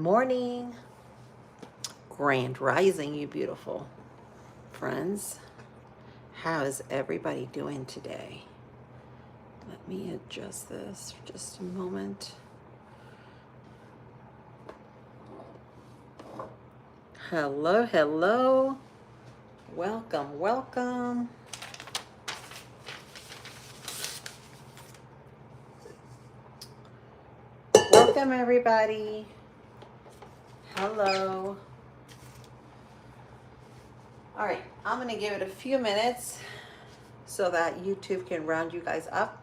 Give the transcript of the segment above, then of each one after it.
morning. Grand rising, you beautiful friends. How is everybody doing today? Let me adjust this for just a moment. Hello, hello. Welcome, welcome. Welcome, everybody. Hello. All right, I'm going to give it a few minutes so that YouTube can round you guys up.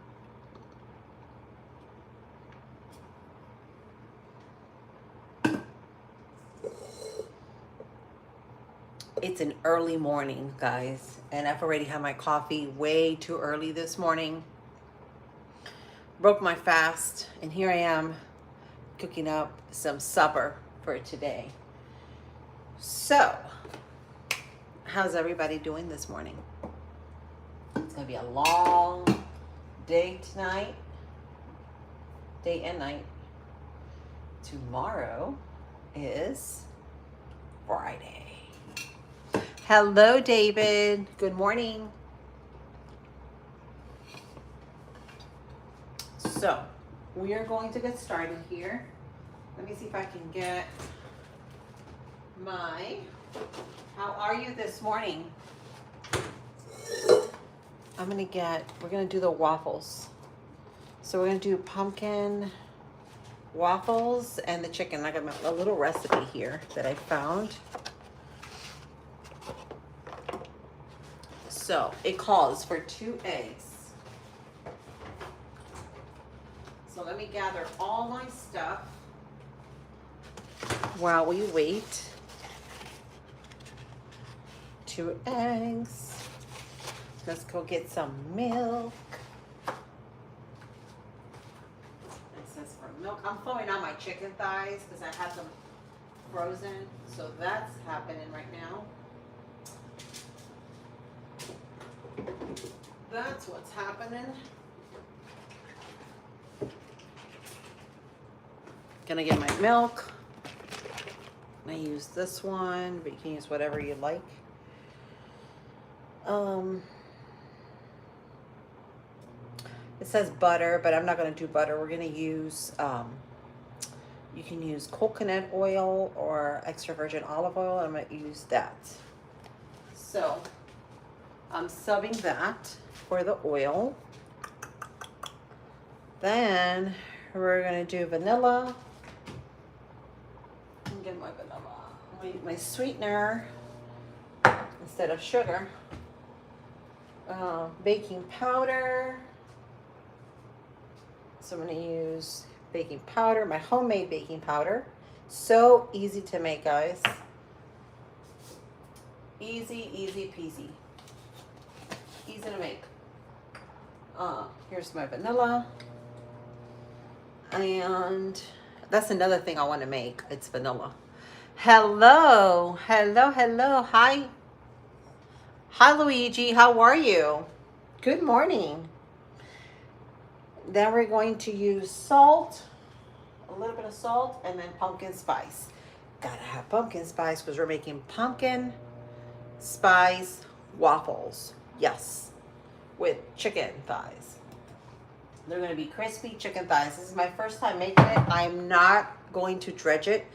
It's an early morning, guys, and I've already had my coffee way too early this morning. Broke my fast, and here I am cooking up some supper for today. So, how's everybody doing this morning? It's gonna be a long day tonight, day and night. Tomorrow is Friday. Hello, David. Good morning. So, we are going to get started here. Let me see if I can get my, how are you this morning? We're gonna do the waffles. So we're gonna do pumpkin waffles and the chicken. I got a little recipe here that I found. So it calls for 2 eggs. So let me gather all my stuff while we wait. 2 eggs. Let's go get some milk. It says for milk. I'm throwing out my chicken thighs because I have them frozen. So that's happening right now. That's what's happening. Gonna get my milk. I use this one, but you can use whatever you like. It says butter, but I'm not gonna do butter. We're gonna use, you can use coconut oil or extra virgin olive oil. I'm gonna use that. So I'm subbing that for the oil. Then we're gonna do vanilla. Get my vanilla, my sweetener instead of sugar. Baking powder. So I'm going to use baking powder, my homemade baking powder. So easy to make, guys. Easy, easy peasy. Easy to make. Here's my vanilla. And that's another thing I want to make. It's vanilla. Hello. Hello, hello. Hi. Hi, Luigi. How are you? Good morning. Then we're going to use salt, a little bit of salt, and then pumpkin spice. Gotta have pumpkin spice because we're making pumpkin spice waffles. Yes, with chicken thighs. They're going to be crispy chicken thighs. This is my first time making it. I'm not going to dredge it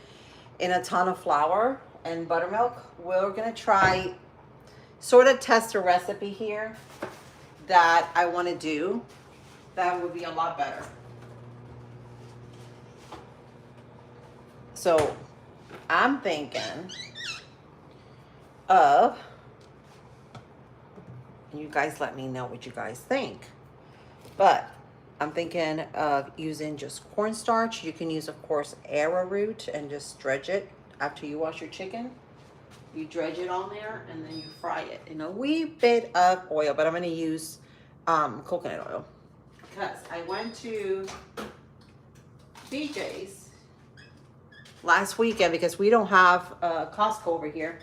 in a ton of flour and buttermilk. We're going to try, sort of test a recipe here that I want to do. That would be a lot better. So I'm thinking of, you guys let me know what you guys think. But I'm thinking of using just cornstarch. You can use, of course, arrowroot and just dredge it after you wash your chicken. You dredge it on there and then you fry it in a wee bit of oil. But I'm going to use coconut oil. Because I went to BJ's last weekend because we don't have Costco over here.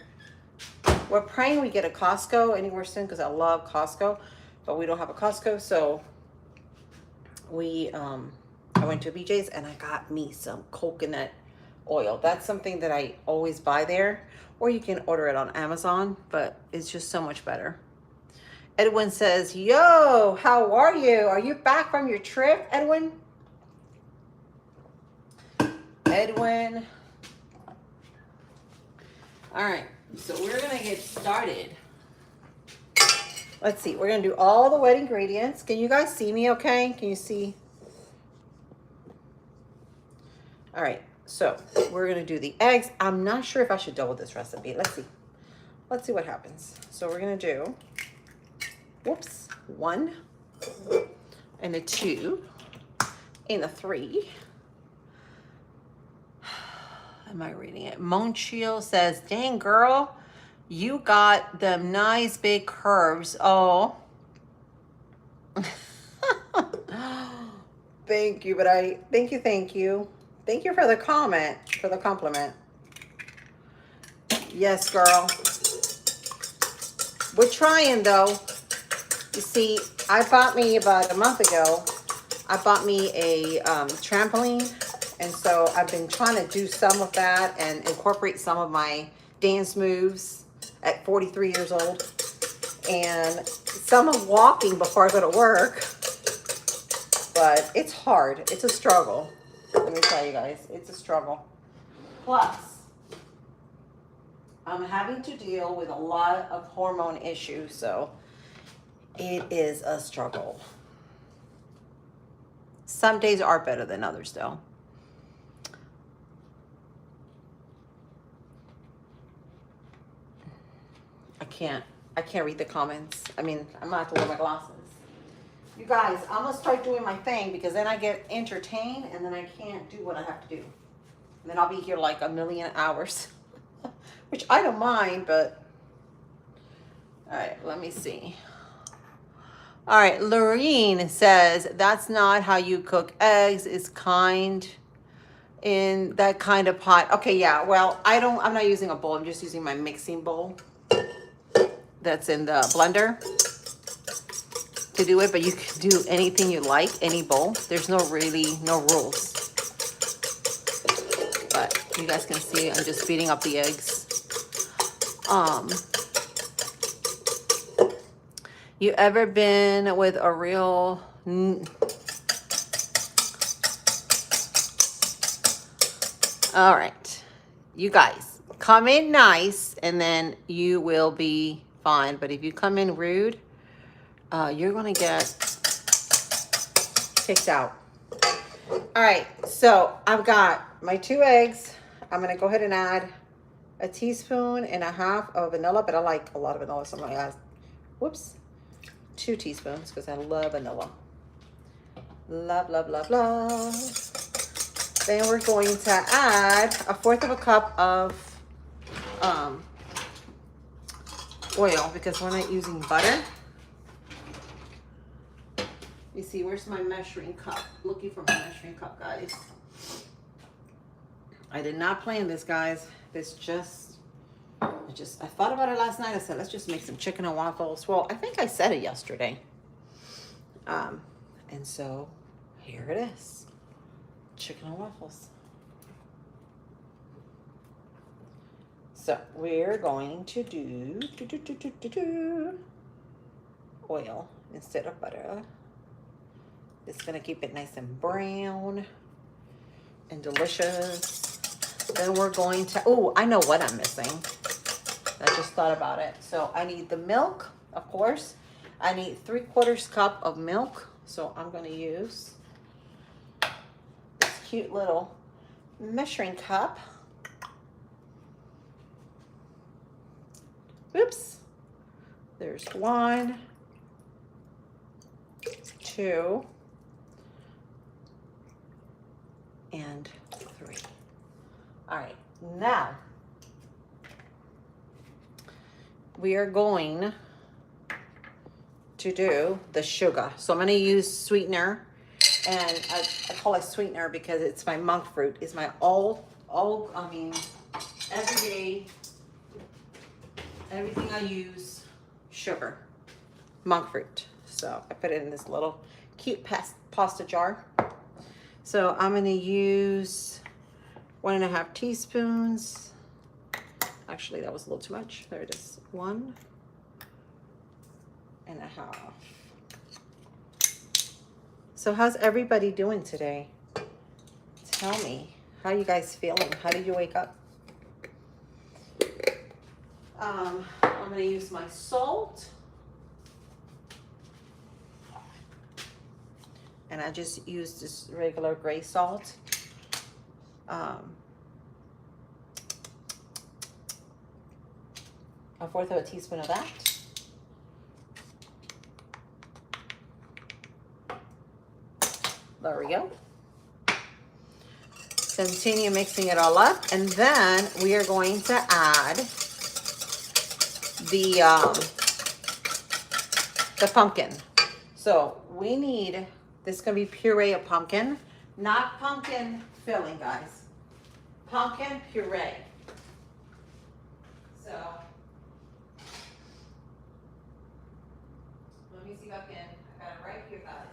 We're praying we get a Costco anywhere soon because I love Costco, but we don't have a Costco. So I went to BJ's and I got me some coconut oil. That's something that I always buy there, or you can order it on Amazon, but it's just so much better. Edwin says, yo, how are you? Are you back from your trip, Edwin? Edwin. All right, so we're gonna get started. Let's see, we're gonna do all the wet ingredients. Can you guys see me okay? Can you see? All right, so we're gonna do the eggs. I'm not sure if I should double this recipe. Let's see. Let's see what happens. So we're gonna do, whoops, 1 and a 2 and a 3. Am I reading it? Monchil says, dang girl, you got them nice big curves. Oh. Thank you, but thank you. Thank you for the comment, for the compliment. Yes, girl. We're trying though. You see, I bought me about a month ago, I bought me a trampoline. And so I've been trying to do some of that and incorporate some of my dance moves at 43 years old. And some of walking before I go to work. But it's hard. It's a struggle. Let me tell you guys, it's a struggle. Plus, I'm having to deal with a lot of hormone issues. So it is a struggle. Some days are better than others though. I can't read the comments. I mean, I'm gonna have to wear my glasses. You guys, I'm gonna start doing my thing because then I get entertained and then I can't do what I have to do. And then I'll be here like a million hours, which I don't mind, but. All right, let me see. All right, Lorene says, that's not how you cook eggs. It's kind in that kind of pot. Okay, yeah, well, I'm not using a bowl. I'm just using my mixing bowl that's in the blender to do it, but you can do anything you like, any bowl. There's no rules. But you guys can see I'm just beating up the eggs. You ever been with a real all right, you guys come in nice and then you will be fine. But if you come in rude, you're gonna get kicked out. All right, so I've got my 2 eggs. I'm gonna go ahead and add a teaspoon and a half of vanilla, but I like a lot of vanilla, so I'm gonna add, whoops, 2 teaspoons because I love vanilla. Love, love, love, love. Then we're going to add 1/4 cup of oil because we're not using butter. You see, where's my measuring cup? Looking for my measuring cup, guys. I did not plan this, guys. I thought about it last night. I said, let's just make some chicken and waffles. Well, I think I said it yesterday. And so here it is. Chicken and waffles. So we're going to do oil instead of butter. It's gonna keep it nice and brown and delicious. Then we're going to, oh, I know what I'm missing. I just thought about it. So I need the milk, of course. I need 3/4 cup of milk. So I'm gonna use this cute little measuring cup. Oops. There's 1, 2, and 3. All right, now we are going to do the sugar. So I'm going to use sweetener, and I call it sweetener because it's my monk fruit. It's my everyday, everything I use, sugar, monk fruit. So I put it in this little cute pasta jar. So I'm going to use 1.5 teaspoons. Actually, that was a little too much. There it is. 1.5. So how's everybody doing today? Tell me, how you guys feeling? How did you wake up? I'm gonna use my salt. And I just used this regular gray salt. A fourth of a teaspoon of that. There we go. Continue mixing it all up, and then we are going to add the pumpkin. So we need, this is gonna be puree of pumpkin, not pumpkin filling, guys. Pumpkin puree. So let me see if I can, I got it right here, guys.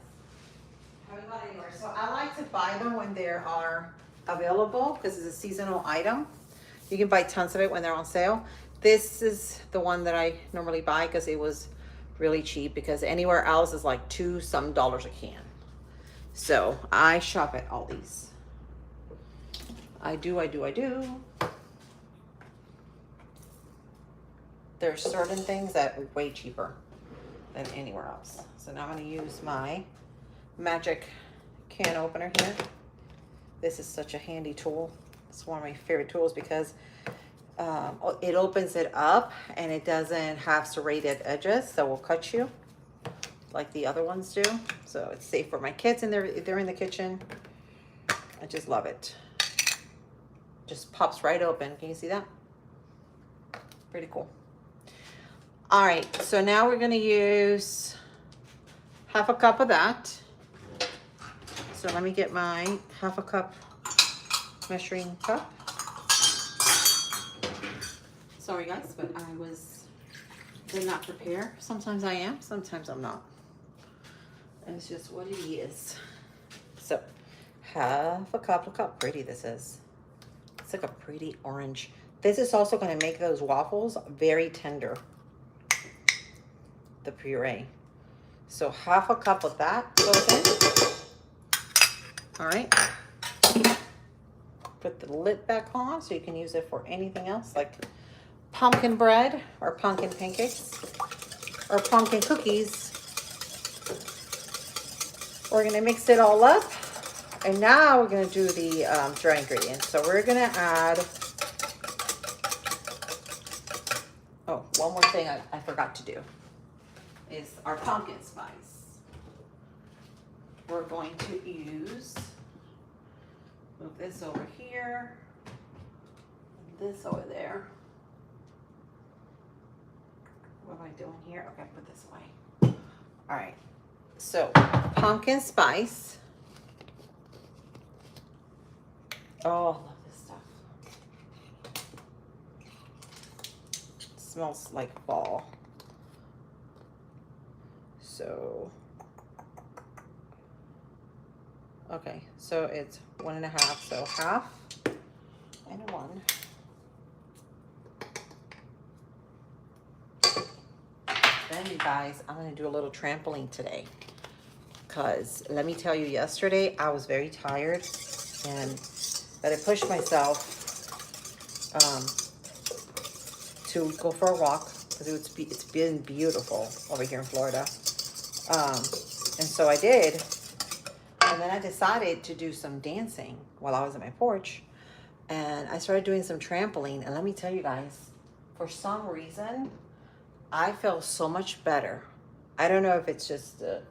Haven't got it anywhere. So I like to buy them when they are available because it's a seasonal item. You can buy tons of it when they're on sale. This is the one that I normally buy because it was really cheap, because anywhere else is like $2 some a can. So I shop at Aldi's. I do. There's certain things that are way cheaper than anywhere else. So now I'm gonna use my magic can opener here. This is such a handy tool. It's one of my favorite tools because it opens it up and it doesn't have serrated edges, so it will cut you like the other ones do. So it's safe for my kids and they're in the kitchen. I just love it. Just pops right open. Can you see that? Pretty cool. All right, so now we're gonna use 1/2 cup of that. So let me get my 1/2 cup measuring cup. Sorry guys, but I did not prepare. Sometimes I am, sometimes I'm not. And it's just what it is. So 1/2 cup, look how pretty this is. It's like a pretty orange. This is also gonna make those waffles very tender, the puree. So 1/2 cup of that goes in. All right. Put the lid back on so you can use it for anything else, like pumpkin bread or pumpkin pancakes or pumpkin cookies. We're gonna mix it all up, and now we're gonna do the dry ingredients. So we're gonna add, oh, one more thing I forgot to do is our pumpkin spice. We're going to move this over here, this over there. What am I doing here? Okay, put this away. All right, so pumpkin spice. Oh, I love this stuff. It smells like fall. So, okay, so it's 1.5, so 1/2 and 1. Then you guys, I'm gonna do a little trampoline today, because let me tell you, yesterday I was very tired, but I pushed myself to go for a walk because it's been beautiful over here in Florida, and so I did. And then I decided to do some dancing while I was at my porch, and I started doing some trampoline. And let me tell you guys, for some reason, I feel so much better. I don't know if it's just the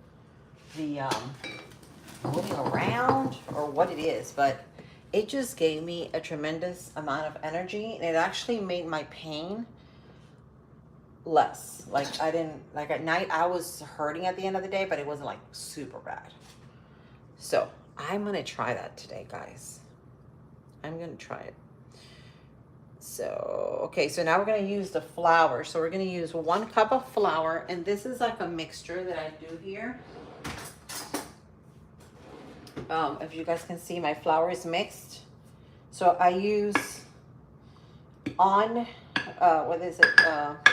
moving around or what it is, but it just gave me a tremendous amount of energy, and it actually made my pain less. Like at night I was hurting at the end of the day, but it wasn't like super bad. So I'm gonna try that today, guys. I'm gonna try it. So, okay, so now we're gonna use the flour. So we're gonna use 1 cup of flour, and this is like a mixture that I do here. If you guys can see, my flour is mixed. So I use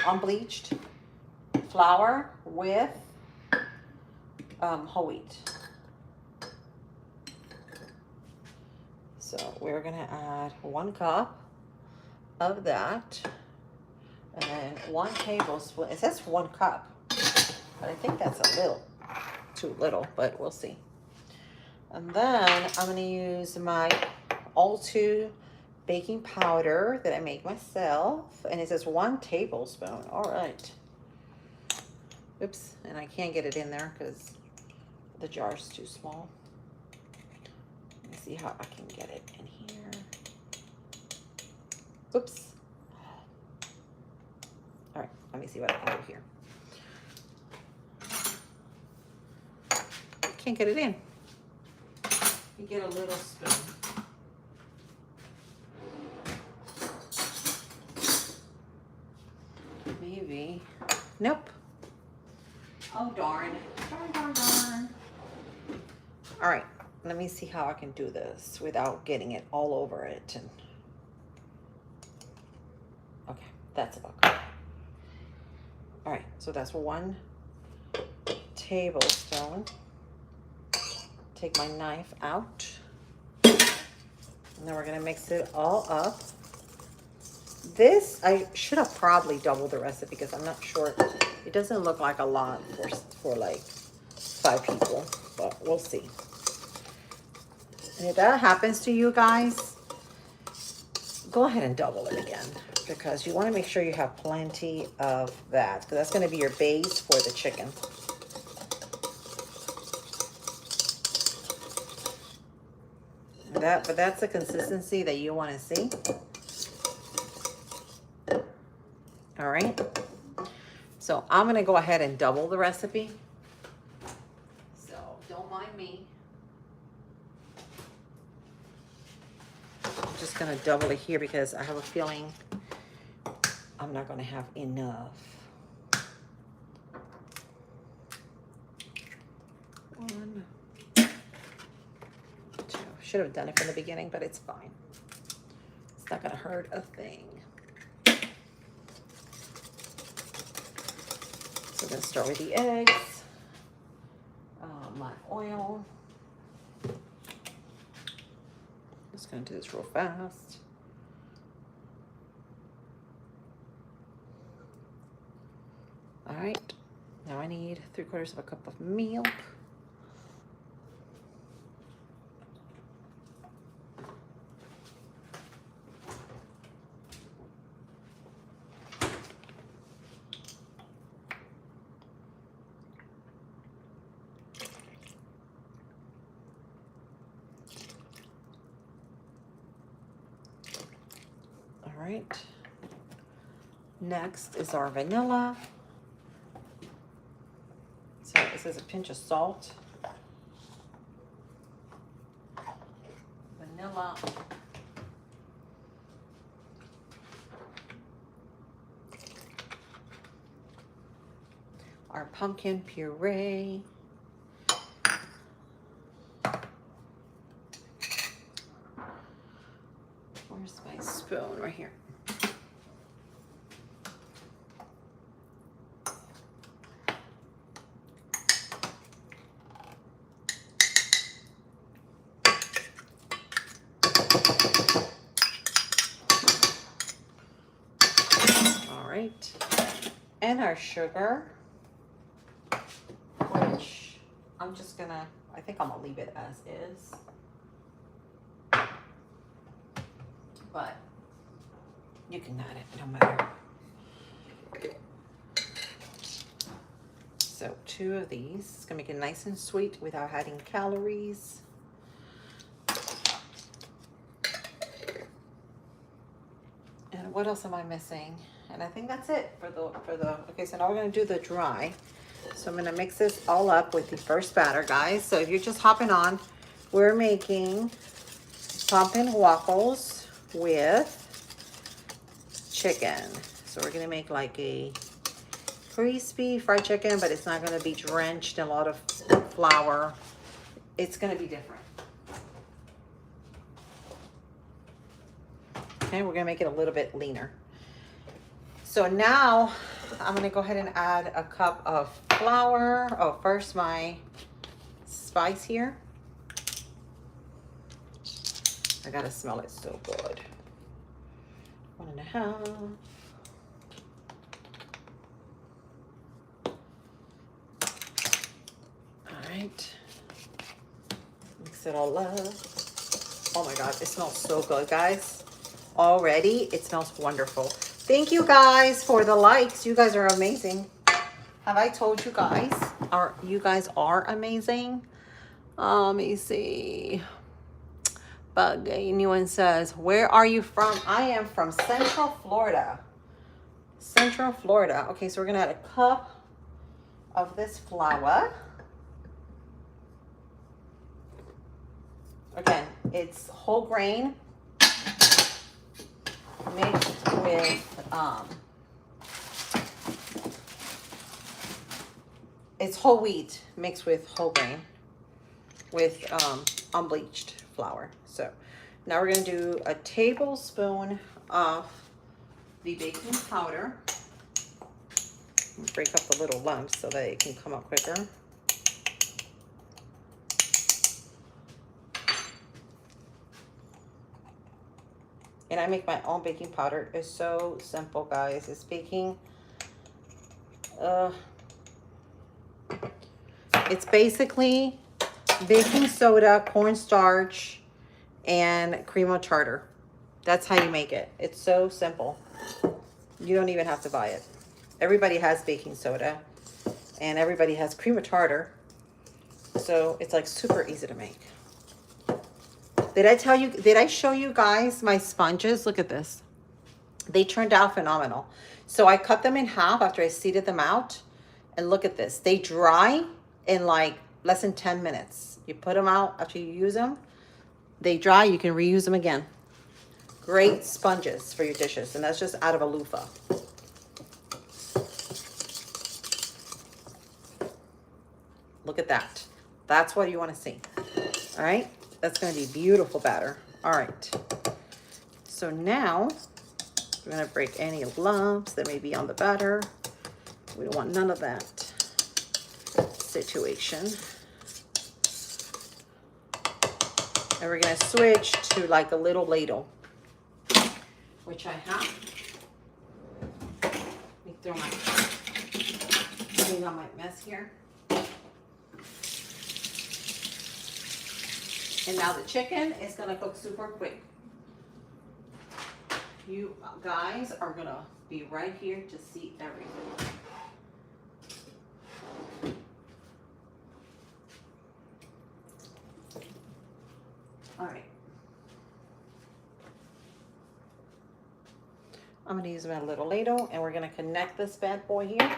unbleached flour with whole wheat. So we're gonna add 1 cup of that, and then 1 tablespoon. It says 1 cup, but I think that's a little too little, but we'll see. And then I'm gonna use my all-2 baking powder that I make myself, and it says 1 tablespoon. All right. Oops, and I can't get it in there because the jar's too small. Let me see how I can get it in here. Oops. All right, let me see what I can do here. Can't get it in. You get a little spoon. Maybe. Nope. Oh, darn. Darn. All right, let me see how I can do this without getting it all over it. And okay, that's about good. All right, so that's 1 tablespoon. Take my knife out. And then we're gonna mix it all up. This, I should have probably doubled the recipe because I'm not sure. It doesn't look like a lot for like 5 people, but we'll see. And if that happens to you guys, go ahead and double it again because you want to make sure you have plenty of that because that's going to be your base for the chicken. But that's the consistency that you want to see. All right. So I'm going to go ahead and double the recipe. So don't mind me. I'm just going to double it here because I have a feeling I'm not going to have enough. 1, 2. Should have done it from the beginning, but it's fine. It's not going to hurt a thing. So I'm going to start with the eggs, my oil. Just going to do this real fast. All right, now I need 3/4 cup of milk. All right, next is our vanilla. So this is a pinch of salt. Vanilla. Our pumpkin puree. Where's my spoon? Right here. All right. And our sugar, which I'm just gonna, I think I'm gonna leave it as is. But you can add it, no matter. So 2 of these. It's gonna make it nice and sweet without adding calories. And what else am I missing? And I think that's it for the, okay, so now we're gonna do the dry. So I'm gonna mix this all up with the first batter, guys. So if you're just hopping on, we're making pumpkin waffles with chicken. So we're gonna make like a crispy fried chicken, but it's not gonna be drenched in a lot of flour. It's gonna be different. Okay, we're gonna make it a little bit leaner. So now I'm gonna go ahead and add a cup of flour. Oh, first my spice here. I gotta smell it so good. 1.5. All right. Mix it all up. Oh my God, it smells so good, guys. Already, it smells wonderful. Thank you guys for the likes. You guys are amazing. Have I told you guys? You guys are amazing? Let me see. Bug anyone says, where are you from? I am from Central Florida. Central Florida. Okay, so we're gonna add a cup of this flour. Again, it's whole grain mixed with it's whole wheat mixed with whole grain with unbleached flour. So now we're gonna do a tablespoon of the baking powder. Break up the little lumps so that it can come up quicker. And I make my own baking powder. It's so simple, guys. It's baking. It's basically baking soda, cornstarch, and cream of tartar. That's how you make it. It's so simple. You don't even have to buy it. Everybody has baking soda, and everybody has cream of tartar. So it's like super easy to make. Did I tell you, did I show you guys my sponges? Look at this. They turned out phenomenal. So I cut them in half after I seeded them out. And look at this. They dry in like less than 10 minutes. You put them out after you use them. They dry, you can reuse them again. Great sponges for your dishes. And that's just out of a loofah. Look at that. That's what you want to see. All right. That's going to be beautiful batter. All right. So now we're going to break any lumps that may be on the batter. We don't want none of that situation. And we're going to switch to like a little ladle, which I have. Let me throw my, clean up my mess here. And now the chicken is gonna cook super quick. You guys are gonna be right here to see everything. All right. I'm gonna use my little ladle and we're gonna connect this bad boy here.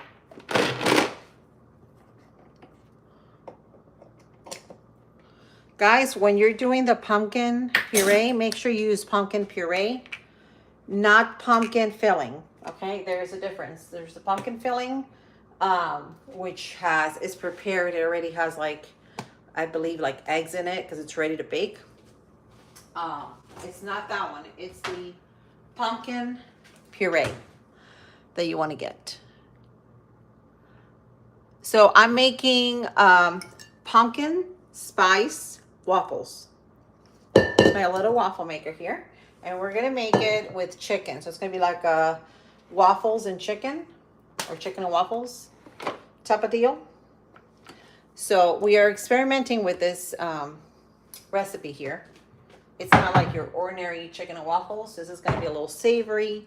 Guys, when you're doing the pumpkin puree, make sure you use pumpkin puree, not pumpkin filling. Okay, there's a difference. There's the pumpkin filling, which is prepared. It already has like, I believe like eggs in it because it's ready to bake. It's not that one. It's the pumpkin puree that you want to get. So I'm making pumpkin spice waffles. My little waffle maker here, and we're gonna make it with chicken. So it's gonna be like waffles and chicken, or chicken and waffles type of deal. So we are experimenting with this recipe here. It's not like your ordinary chicken and waffles. This is gonna be a little savory.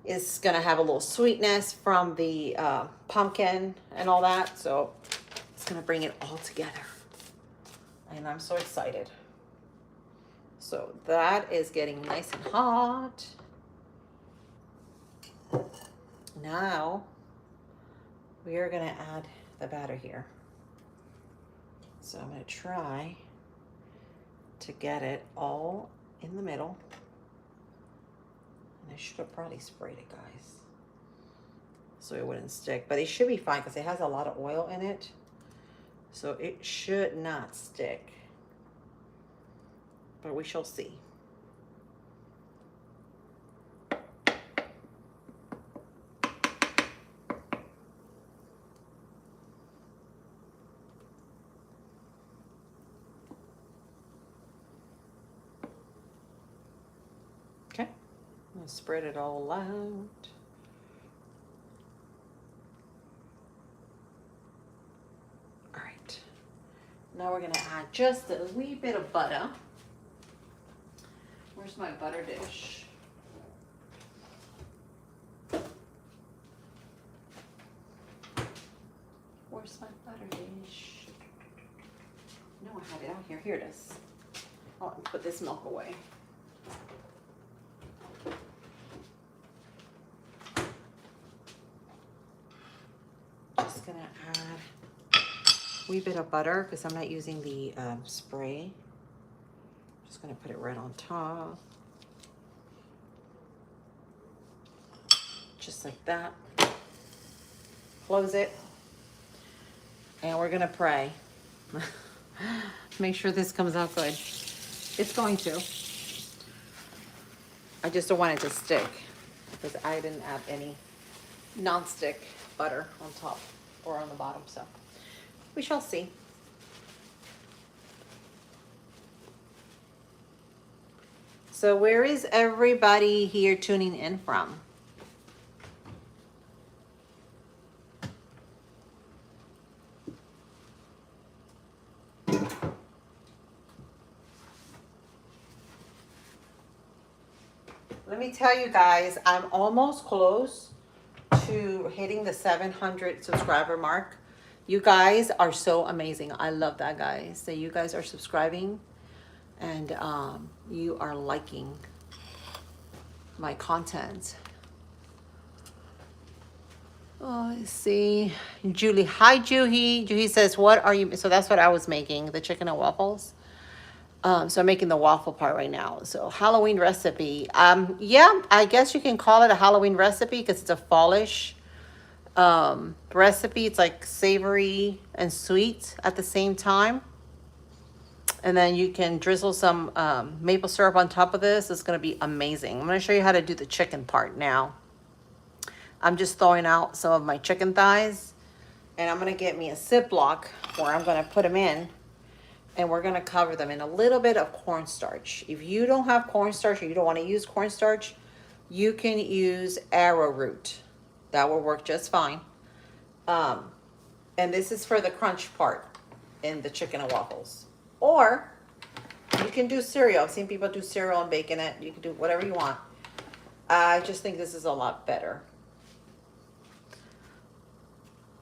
It's gonna have a little sweetness from the pumpkin and all that. So it's gonna bring it all together. And I'm so excited. So that is getting nice and hot. Now we are gonna add the batter here. So I'm gonna try to get it all in the middle. And I should have probably sprayed it, guys, so it wouldn't stick. But it should be fine because it has a lot of oil in it. So it should not stick, but we shall see. gonna spread it all out. All right. Now we're gonna add just a wee bit of butter. Where's my butter dish? Where's my butter dish? No, I had it out here. Here it is. I'll put this milk away. Just gonna add a wee bit of butter because I'm not using the spray. Just gonna put it right on top. Just like that. Close it. And we're gonna pray. Make sure this comes out good. It's going to. I just don't want it to stick because I didn't add any non-stick butter on top or on the bottom, so we shall see. So where is everybody here tuning in from? Let me tell you guys, I'm almost close to hitting the 700 subscriber mark. You guys are so amazing. I love that, guys. So you guys are subscribing and you are liking my content. Oh, let's see. Julie. Hi, Juhi. Juhi says, what are you? So that's what I was making, the chicken and waffles. So I'm making the waffle part right now. So Halloween recipe. Yeah, I guess you can call it a Halloween recipe because it's a fallish recipe. It's like savory and sweet at the same time. And then you can drizzle some maple syrup on top of this. It's going to be amazing. I'm going to show you how to do the chicken part now. I'm just throwing out some of my chicken thighs. And I'm going to get me a Ziploc where I'm going to put them in. And we're going to cover them in a little bit of cornstarch. If you don't have cornstarch or you don't want to use cornstarch, you can use arrowroot. That will work just fine. And this is for the crunch part in the chicken and waffles. Or you can do cereal. I've seen people do cereal and bake in it. You can do whatever you want. I just think this is a lot better.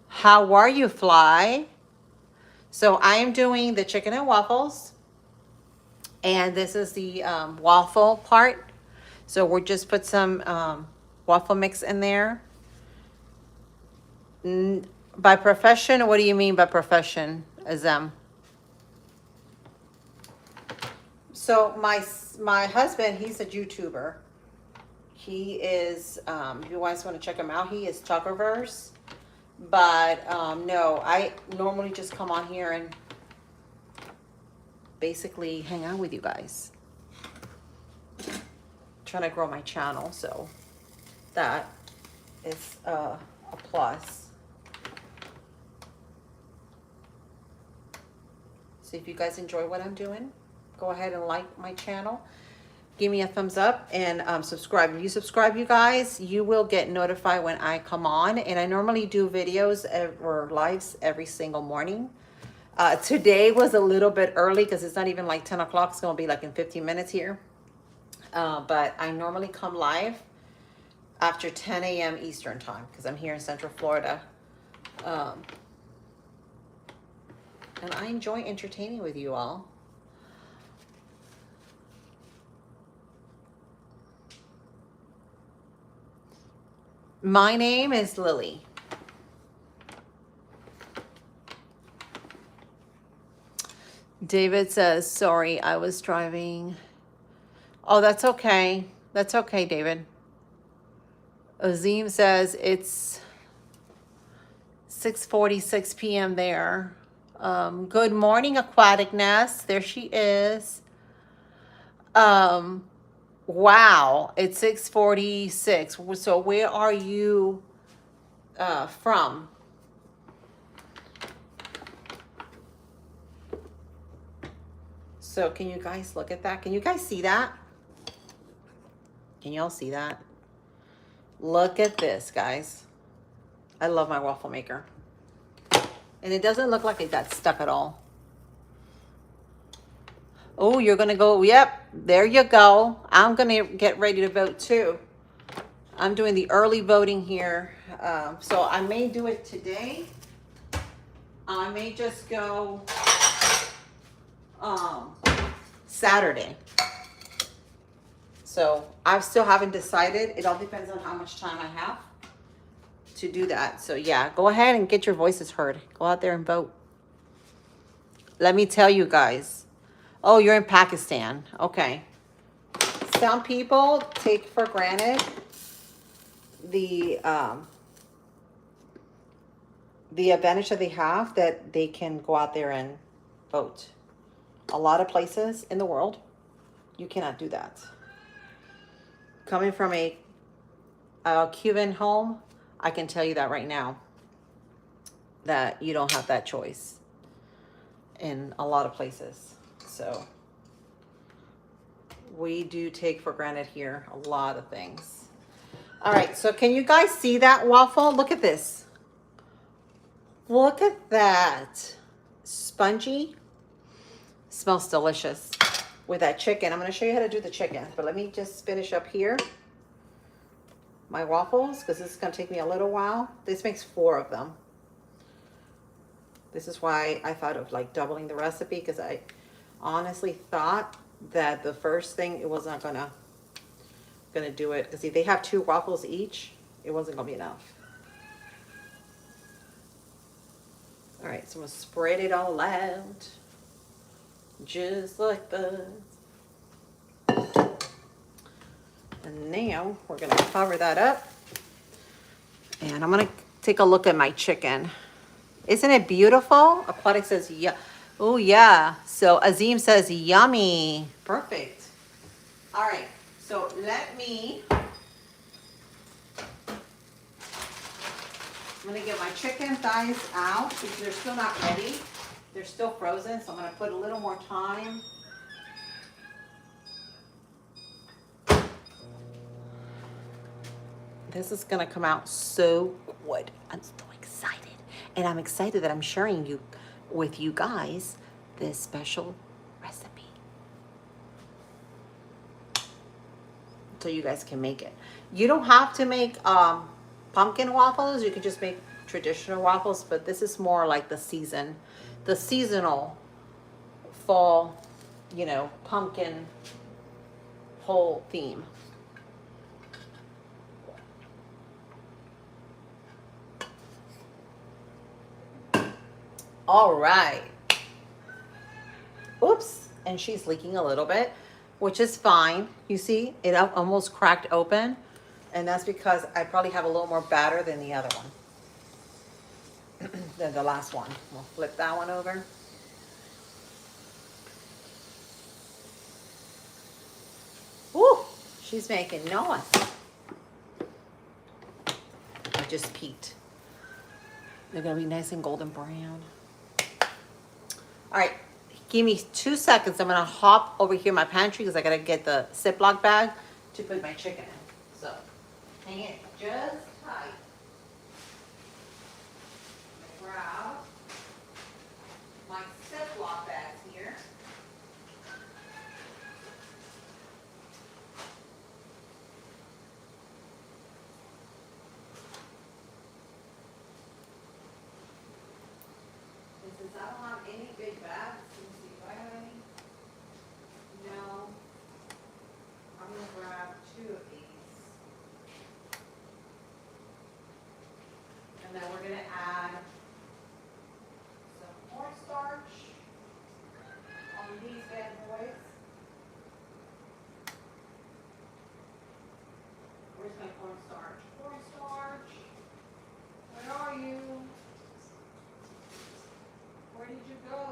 How are you, Fly? So I am doing the chicken and waffles, and this is the waffle part. So we'll just put some waffle mix in there. By profession, what do you mean by profession, Azem? So my husband, he's a YouTuber. He is, if you guys want to check him out, he is Tuckerverse. But no, I normally just come on here and basically hang out with you guys. Trying to grow my channel, so that is a plus. So if you guys enjoy what I'm doing, go ahead and like my channel. Give me a thumbs up and subscribe. If you subscribe, you guys, you will get notified when I come on. And I normally do videos or lives every single morning. Today was a little bit early because it's not even like 10 o'clock. It's going to be like in 15 minutes here. But I normally come live after 10 a.m. Eastern time because I'm here in Central Florida. And I enjoy entertaining with you all. My name is Lily. David says, sorry, I was driving. Oh, that's okay. That's okay, David. Azim says it's 6:46 p.m. there. Good morning, Aquatic Nest. There she is. Wow, it's 6:46. So where are you from? So can you guys look at that? Can you guys see that? Can y'all see that? Look at this, guys. I love my waffle maker. And it doesn't look like it got stuck at all. Oh, you're going to go. Yep, there you go. I'm going to get ready to vote too. I'm doing the early voting here. So I may do it today. I may just go Saturday. So I still haven't decided. It all depends on how much time I have to do that. So yeah, go ahead and get your voices heard. Go out there and vote. Let me tell you guys. Oh, you're in Pakistan. Okay. Some people take for granted the advantage that they have, that they can go out there and vote. A lot of places in the world, you cannot do that. Coming from a Cuban home, I can tell you that right now, that you don't have that choice in a lot of places. So we do take for granted here a lot of things. All right, so can you guys see that waffle? Look at this. Look at that. Spongy. Smells delicious with that chicken. I'm going to show you how to do the chicken, but let me just finish up here my waffles, because this is going to take me a little while. This makes 4 of them. This is why I thought of like doubling the recipe, because I honestly thought that the first thing, it was not gonna do it, because if they have 2 waffles each, it wasn't gonna be enough. All right, so I'm gonna spread it all out just like that. And now we're gonna cover that up, and I'm gonna take a look at my chicken. Isn't it beautiful? Aquatic says, yeah. Oh, yeah. So Azim says, yummy. Perfect. All right. So let me, I'm going to get my chicken thighs out because they're still not ready. They're still frozen. So I'm going to put a little more time. This is going to come out so good. I'm so excited. And I'm excited that I'm sharing with you guys this special recipe, so you guys can make it. You don't have to make pumpkin waffles. You can just make traditional waffles, but this is more like the seasonal fall, pumpkin whole theme. All right. Oops, and she's leaking a little bit, which is fine. You see, it almost cracked open, and that's because I probably have a little more batter than the other one, than the last one. We'll flip that one over. Woo, she's making noise. I just peeked. They're gonna be nice and golden brown. All right, give me 2 seconds. I'm gonna hop over here in my pantry because I gotta get the Ziploc bag to put my chicken in. So, hang it just tight. I'm gonna grab my Ziploc bags here. And since I don't have any big bags, let me see if I have any. No. I'm gonna grab 2 of these. And then we're gonna add some cornstarch on these bad boys. Where's my cornstarch? Cornstarch, where are you? Where did you go?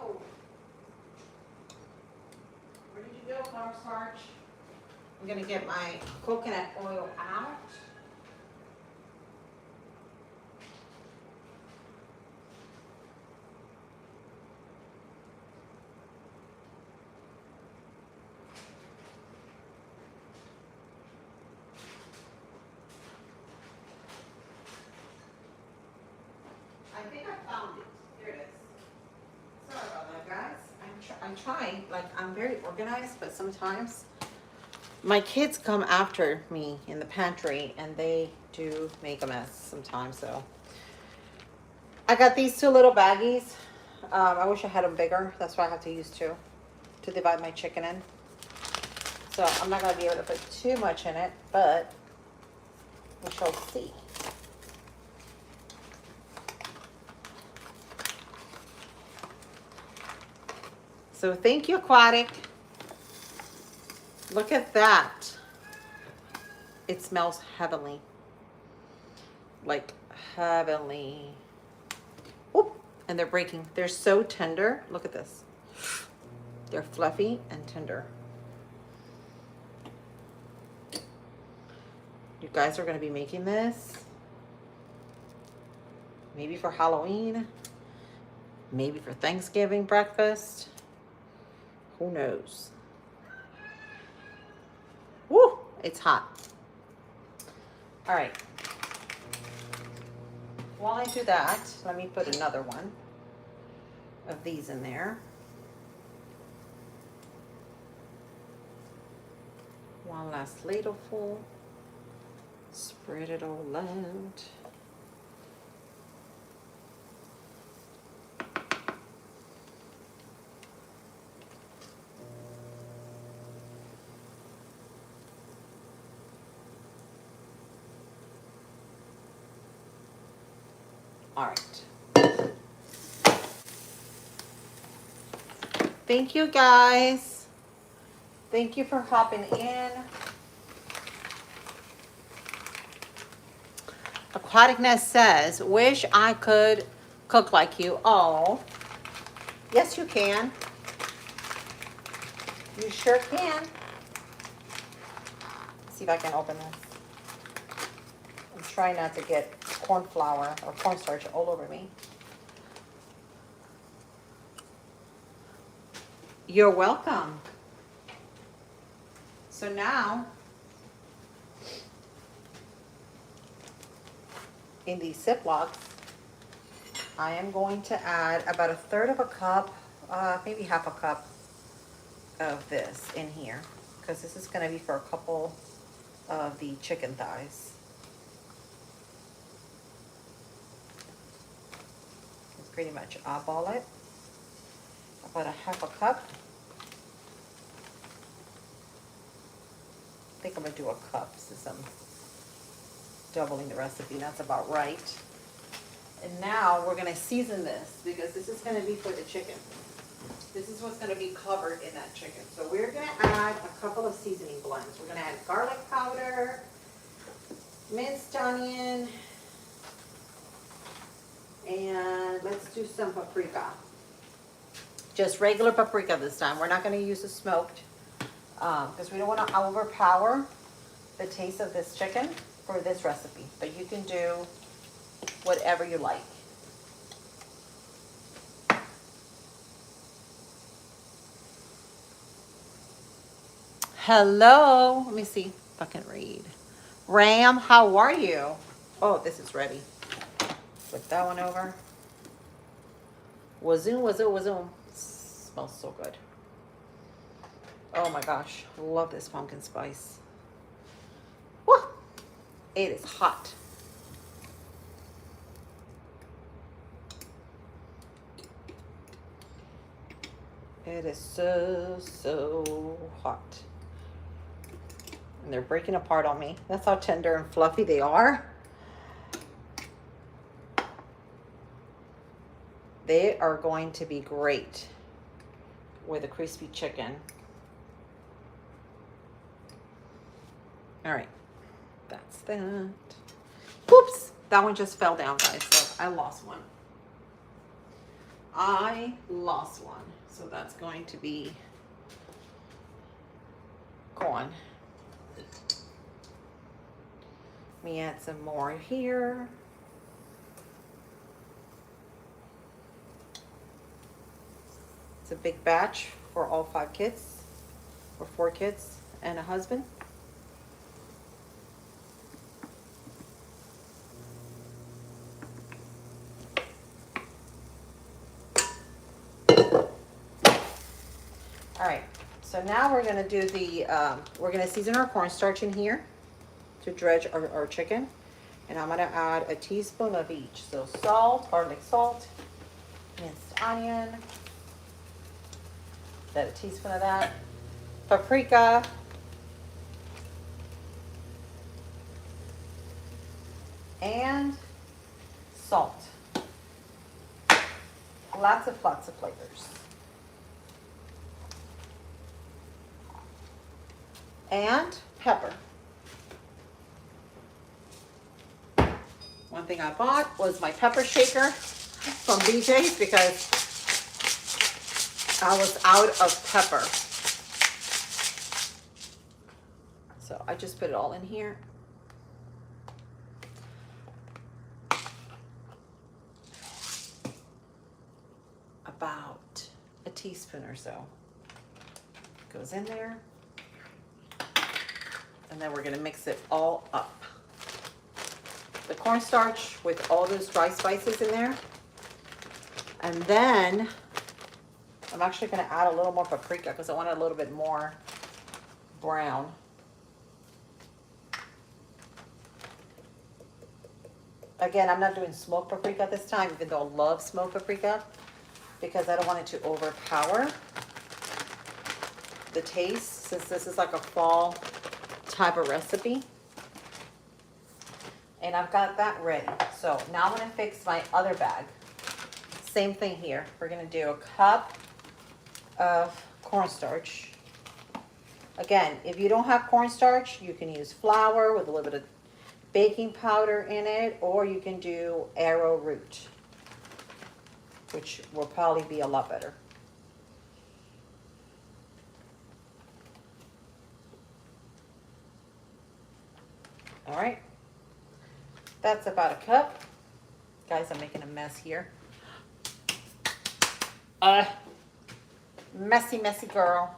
Where did you go, cornstarch? I'm gonna get my coconut oil out. think I found it. Here it is. Sorry about that, guys. I'm trying. Like, I'm very organized, but sometimes my kids come after me in the pantry and they do make a mess sometimes. So I got these two little baggies. I wish I had them bigger. That's why I have to use two to divide my chicken in. So I'm not going to be able to put too much in it, but we shall see. So thank you, Aquatic. Look at that. It smells heavenly. Like heavenly. Oop, and they're breaking. They're so tender. Look at this. They're fluffy and tender. You guys are going to be making this. Maybe for Halloween. Maybe for Thanksgiving breakfast. Who knows? Woo! It's hot. All right. While I do that, let me put another one of these in there. One last ladleful. Spread it all out. All right. Thank you, guys. Thank you for hopping in. Aquaticness says, wish I could cook like you. Oh, yes, you can. You sure can. Let's see if I can open this. I'm trying not to get corn flour or cornstarch all over me. You're welcome. So now, in these Ziplocs, I am going to add about 1/3 of a cup, maybe half a cup of this in here, because this is going to be for a couple of the chicken thighs. Pretty much eyeball it. About 1/2 cup. I think I'm gonna do a cup since I'm doubling the recipe. That's about right. And now we're gonna season this because this is gonna be for the chicken. This is what's gonna be covered in that chicken. So we're gonna add a couple of seasoning blends. We're gonna add garlic powder, minced onion, and let's do some paprika. Just regular paprika this time. We're not going to use the smoked because we don't want to overpower the taste of this chicken for this recipe. But you can do whatever you like. Hello. Let me see if I can read. Ram, how are you? Oh, this is ready. Flip that one over. Wazoom, wazoom, wazoom. Smells so good. Oh my gosh, love this pumpkin spice. Woo! It is hot. It is so hot. And they're breaking apart on me. That's how tender and fluffy they are. They are going to be great with a crispy chicken. All right, that's that. Whoops, that one just fell down, guys, so I lost one. So that's going to be gone. Let me add some more here. It's a big batch for all 5 kids, or 4 kids and a husband. All right, so now we're gonna do the, we're gonna season our cornstarch in here to dredge our chicken. And I'm gonna add a teaspoon of each. So salt, garlic salt, minced onion, add a teaspoon of that, paprika, and salt. Lots of flavors. And pepper. One thing I bought was my pepper shaker from BJ's because I was out of pepper. So I just put it all in here. About a teaspoon or so goes in there. And then we're gonna mix it all up. The cornstarch with all those dry spices in there. And then I'm actually gonna add a little more paprika because I want it a little bit more brown. Again, I'm not doing smoked paprika this time, even though I love smoked paprika, because I don't want it to overpower the taste, since this is like a fall type of recipe. And I've got that ready. So now I'm gonna fix my other bag. Same thing here. We're gonna do a cup of cornstarch. Again, if you don't have cornstarch, you can use flour with a little bit of baking powder in it, or you can do arrowroot, which will probably be a lot better. All right. That's about a cup. Guys, I'm making a mess here. Messy girl.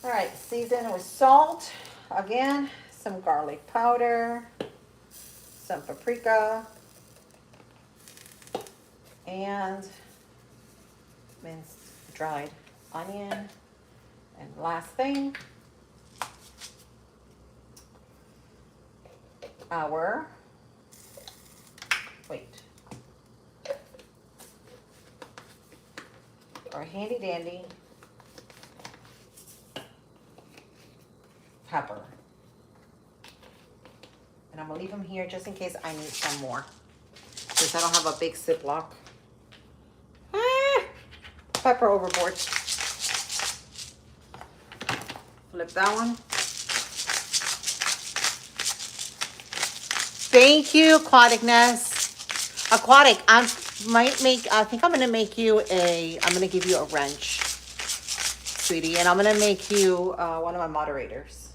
All right, season with salt. Again, some garlic powder, some paprika, and minced dried onion. And last thing, our handy dandy pepper. And I'm gonna leave them here just in case I need some more, since I don't have a big Ziploc. Pepper overboard. Flip that one. Thank you, Aquatic. I think I'm gonna make you I'm gonna give you a wrench, sweetie, and I'm gonna make you one of my moderators.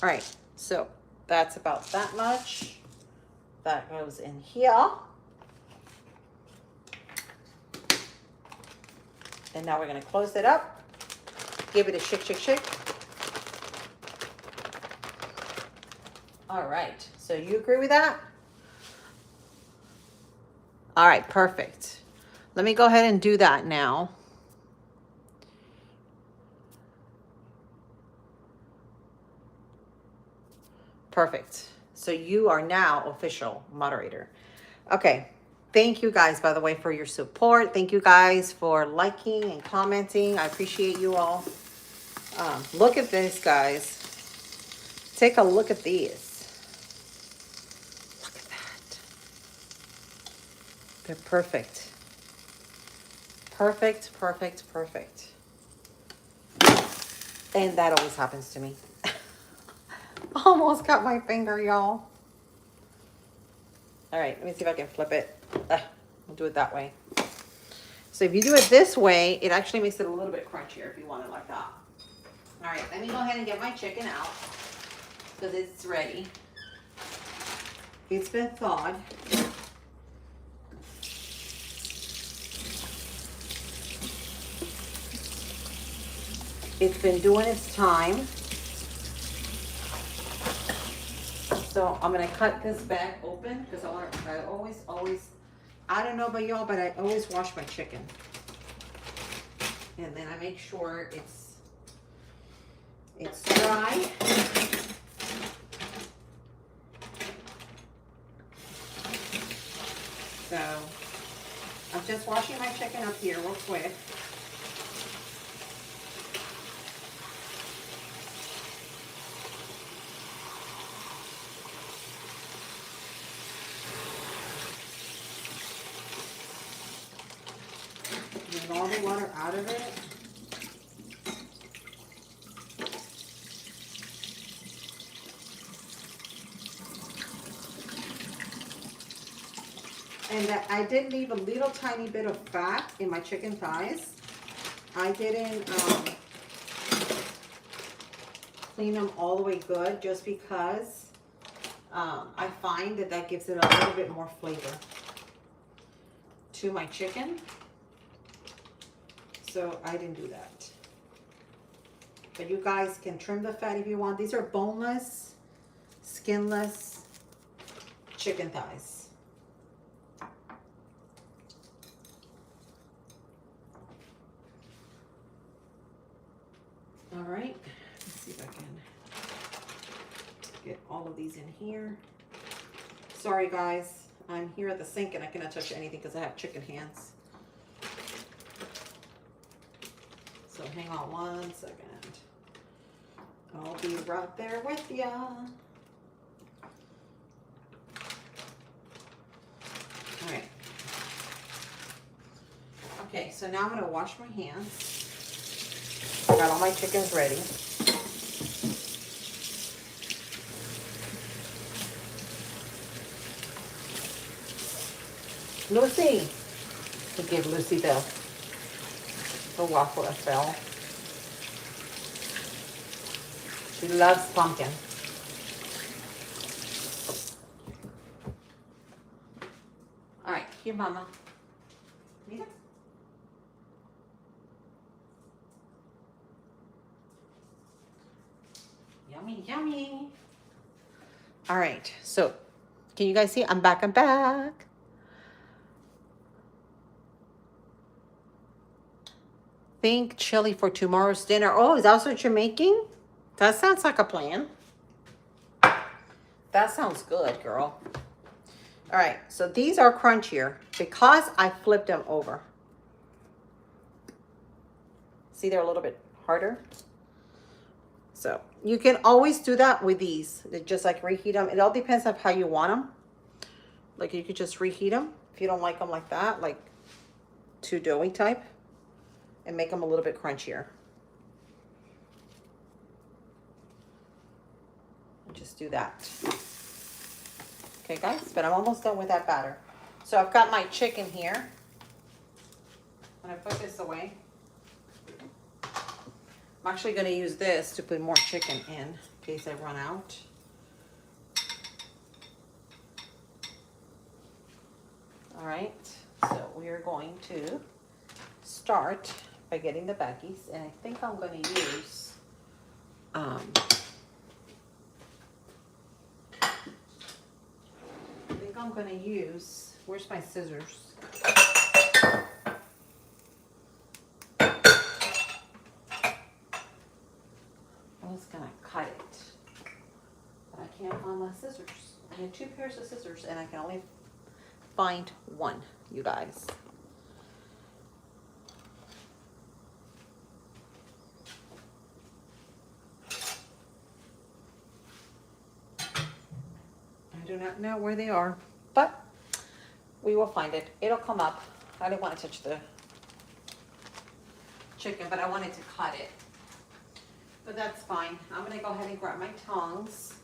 All right, so that's about that much. That goes in here. And now we're gonna close it up. Give it a shake. All right, so you agree with that? All right, perfect. Let me go ahead and do that now. Perfect. So you are now official moderator. Okay. Thank you guys, by the way, for your support. Thank you guys for liking and commenting. I appreciate you all. Look at this, guys. Take a look at these. Look at that. They're perfect. Perfect. And that always happens to me. Almost got my finger, y'all. All right, let me see if I can flip it. I'll do it that way. So if you do it this way, it actually makes it a little bit crunchier if you want it like that. All right, let me go ahead and get my chicken out because it's ready. It's been thawed. It's been doing its time. So I'm gonna cut this bag open because I always, I don't know about y'all, but I always wash my chicken. And then I make sure it's dry. So I'm just washing my chicken up here real quick. Get all the water out of it. And I did leave a little tiny bit of fat in my chicken thighs. I didn't clean them all the way good just because I find that gives it a little bit more flavor to my chicken. So I didn't do that. But you guys can trim the fat if you want. These are boneless, skinless chicken thighs. All right, let's see if I can get all of these in here. Sorry guys, I'm here at the sink and I cannot touch anything because I have chicken hands. So hang on 1 second. I'll be right there with ya. All right. Okay, so now I'm gonna wash my hands. I got all my chickens ready. Lucy, to give Lucy the waffle that fell. She loves pumpkin. All right, here, Mama. Mira. Yummy, yummy. All right, so can you guys see? I'm back. Think chili for tomorrow's dinner. Oh, is that what you're making? That sounds like a plan. That sounds good, girl. All right, so these are crunchier because I flipped them over. See, they're a little bit harder. So you can always do that with these. They just like reheat them. It all depends on how you want them. Like you could just reheat them if you don't like them like that, like too doughy type, and make them a little bit crunchier. And just do that. Okay guys, but I'm almost done with that batter. So I've got my chicken here. I'm gonna put this away. I'm actually gonna use this to put more chicken in case I run out. All right, so we are going to start by getting the baggies, and I think I'm gonna use where's my scissors? I was gonna cut it, but I can't find my scissors. I had 2 pairs of scissors and I can only find one, you guys. I do not know where they are, but we will find it. It'll come up. I didn't want to touch the chicken, but I wanted to cut it. But that's fine. I'm gonna go ahead and grab my tongs.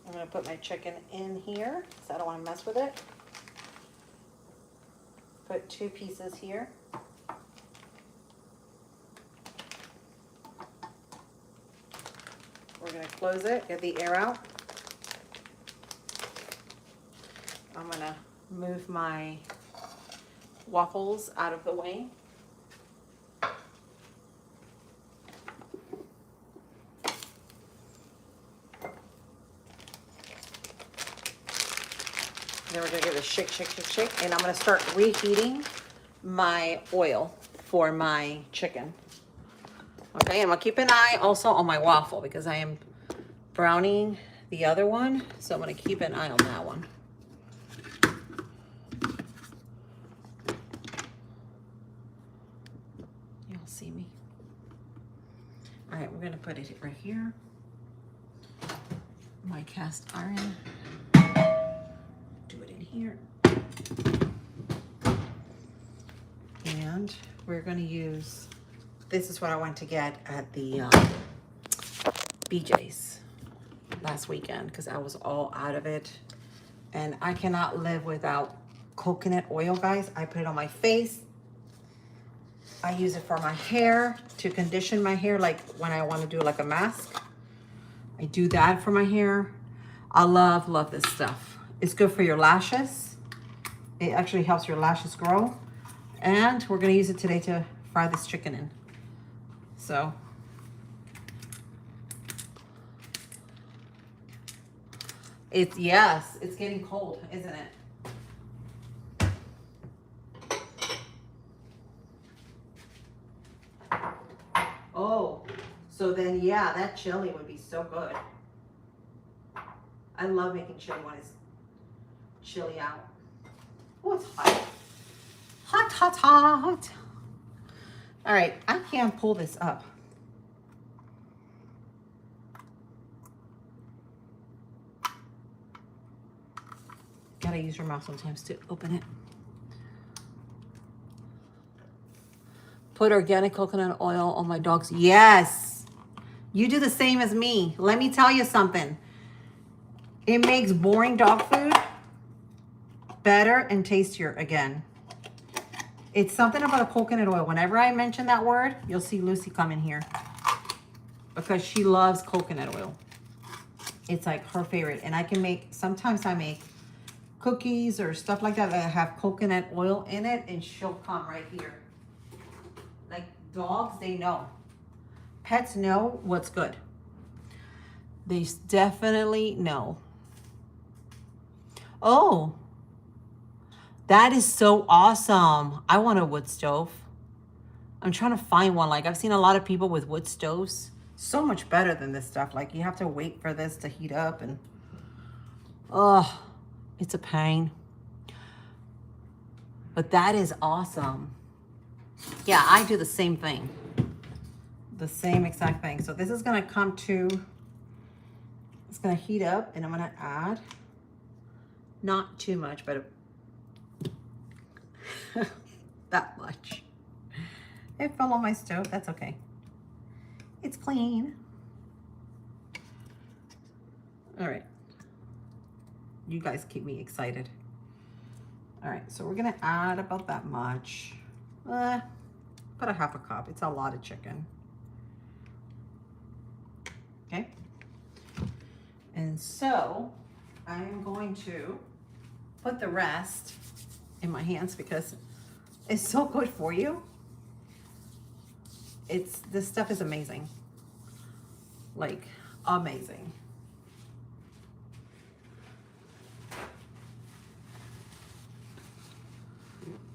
I'm gonna put my chicken in here because I don't want to mess with it. Put 2 pieces here. We're gonna close it, get the air out. I'm gonna move my waffles out of the way. shake, shake, shake, shake. And I'm gonna start reheating my oil for my chicken. Okay, I'm gonna keep an eye also on my waffle because I am browning the other one. So I'm gonna keep an eye on that one. You'll see me. All right, we're gonna put it right here. My cast iron. Do it in here. And we're gonna use, this is what I went to get at the BJ's last weekend because I was all out of it. And I cannot live without coconut oil, guys. I put it on my face. I use it for my hair to condition my hair, like when I want to do like a mask. I do that for my hair. I love this stuff. It's good for your lashes. It actually helps your lashes grow. And we're gonna use it today to fry this chicken in. So. Yes, it's getting cold, isn't it? Oh, so then, yeah, that chili would be so good. I love making chili when it's chilly out. Oh, it's hot. Hot, hot, hot. All right, I can't pull this up. Gotta use your mouth sometimes to open it. Put organic coconut oil on my dogs. Yes. You do the same as me. Let me tell you something. It makes boring dog food better and tastier again. It's something about a coconut oil. Whenever I mention that word, you'll see Lucy come in here because she loves coconut oil. It's like her favorite. And I can make, sometimes I make cookies or stuff like that that have coconut oil in it, and she'll come right here. Like dogs, they know. Pets know what's good. They definitely know. Oh, that is so awesome. I want a wood stove. I'm trying to find one. Like I've seen a lot of people with wood stoves. So much better than this stuff. Like you have to wait for this to heat up and oh, it's a pain. But that is awesome. Yeah, I do the same thing. The same exact thing. So this is gonna come to, it's gonna heat up and I'm gonna add, not too much, but that much. It fell on my stove, that's okay. It's clean. All right. You guys keep me excited. All right, so we're gonna add about that much. About a half a cup. It's a lot of chicken. Okay. And so I am going to put the rest in my hands because it's so good for you. This stuff is amazing. Like amazing.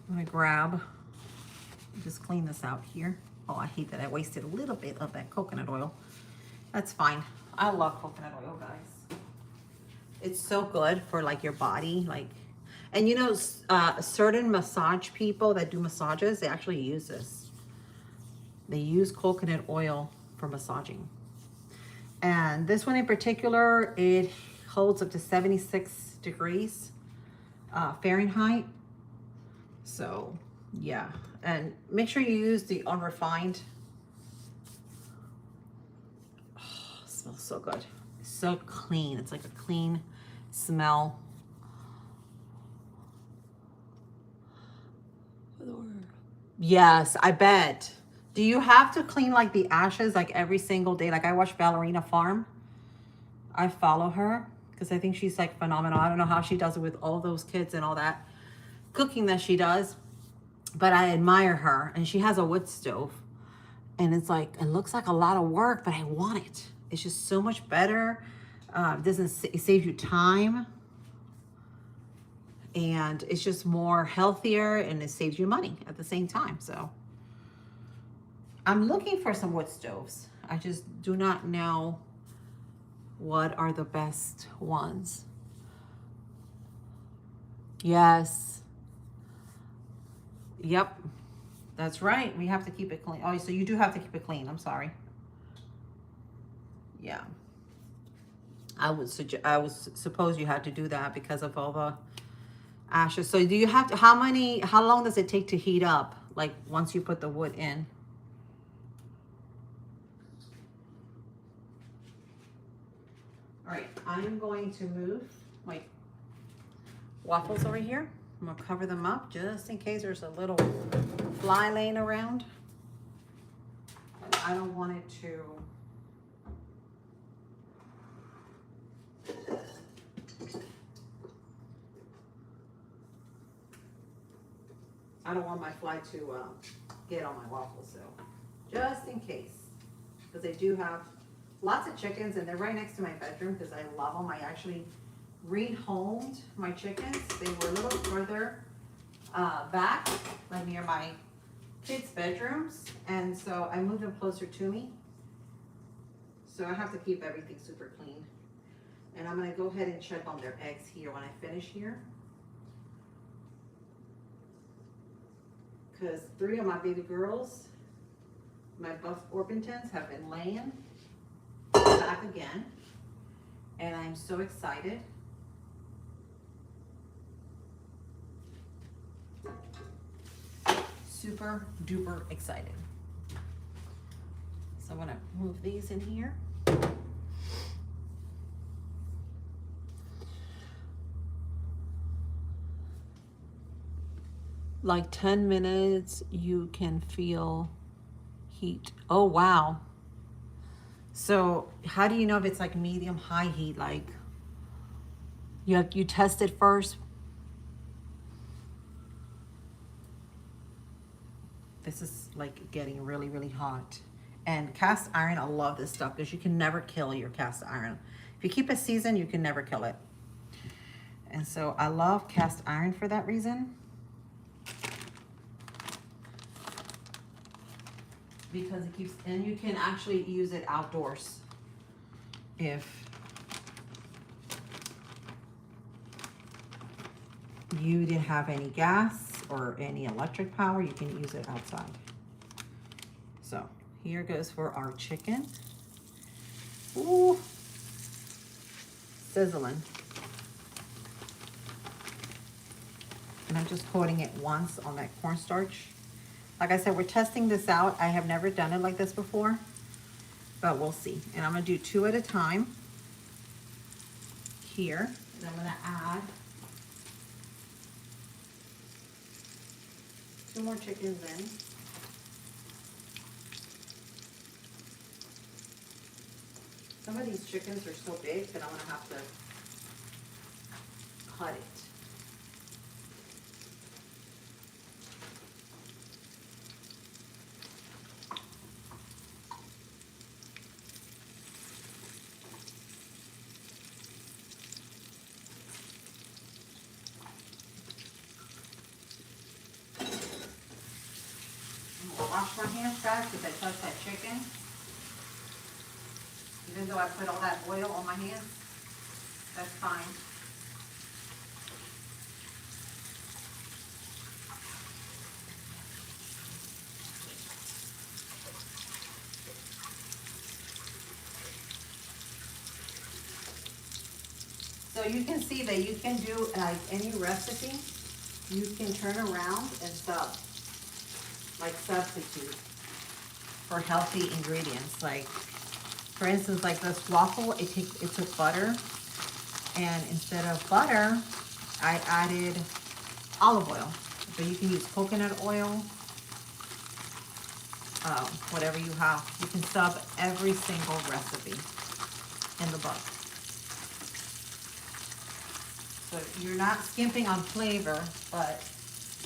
I'm gonna grab, just clean this out here. Oh, I hate that I wasted a little bit of that coconut oil. That's fine. I love coconut oil, guys. It's so good for like your body, like, and you know, certain massage people that do massages, they actually use this. They use coconut oil for massaging. And this one in particular, it holds up to 76 degrees Fahrenheit. So yeah, and make sure you use the unrefined. Oh, it smells so good. It's so clean. It's like a clean smell. Yes, I bet. Do you have to clean like the ashes like every single day? Like I watch Ballerina Farm. I follow her because I think she's like phenomenal. I don't know how she does it with all those kids and all that cooking that she does, but I admire her. And she has a wood stove and it's like, it looks like a lot of work, but I want it. It's just so much better. It saves you time. and it's just more healthier and it saves you money at the same time. So I'm looking for some wood stoves. I just do not know what are the best ones. Yes. Yep. That's right. We have to keep it clean. Oh, so you do have to keep it clean. I'm sorry. Yeah. I would suppose you had to do that because of all the ashes. So do you have to, how long does it take to heat up? Like once you put the wood in? All right, I'm going to move my waffles over here. I'm gonna cover them up just in case there's a little fly laying around. And I don't want it to my fly to get on my waffles, so just in case, because I do have lots of chickens and they're right next to my bedroom because I love them. I actually rehomed my chickens. They were a little further back, like near my kids' bedrooms, and so I moved them closer to me. So I have to keep everything super clean. And I'm gonna go ahead and check on their eggs here when I finish here. Because 3 of my baby girls, my buff Orpingtons, have been laying back again. And I'm so excited. Super duper excited. So I'm gonna move these in here. Like 10 minutes, you can feel heat. Oh, wow. So how do you know if it's like medium, high heat? Like you test it first. This is like getting really, really hot. And cast iron, I love this stuff because you can never kill your cast iron. If you keep it seasoned, you can never kill it. And so I love cast iron for that reason. Because it keeps, and you can actually use it outdoors. If you didn't have any gas or any electric power, you can use it outside. So here goes for our chicken. Ooh, sizzling. And I'm just coating it once on that cornstarch. Like I said, we're testing this out. I have never done it like this before, but we'll see. And I'm gonna do 2 at a time here. And I'm gonna add 2 more chickens in. Some of these chickens are so big that I'm gonna have to cut it. Wash my hands, guys, because I touched that chicken. Even though I put all that oil on my hands, that's fine. So you can see that you can do like any recipe, you can turn around and sub, like substitute for healthy ingredients. Like for instance, like this waffle, it took butter, and instead of butter, I added olive oil. So you can use coconut oil, whatever you have. You can sub every single recipe in the book. So you're not skimping on flavor, but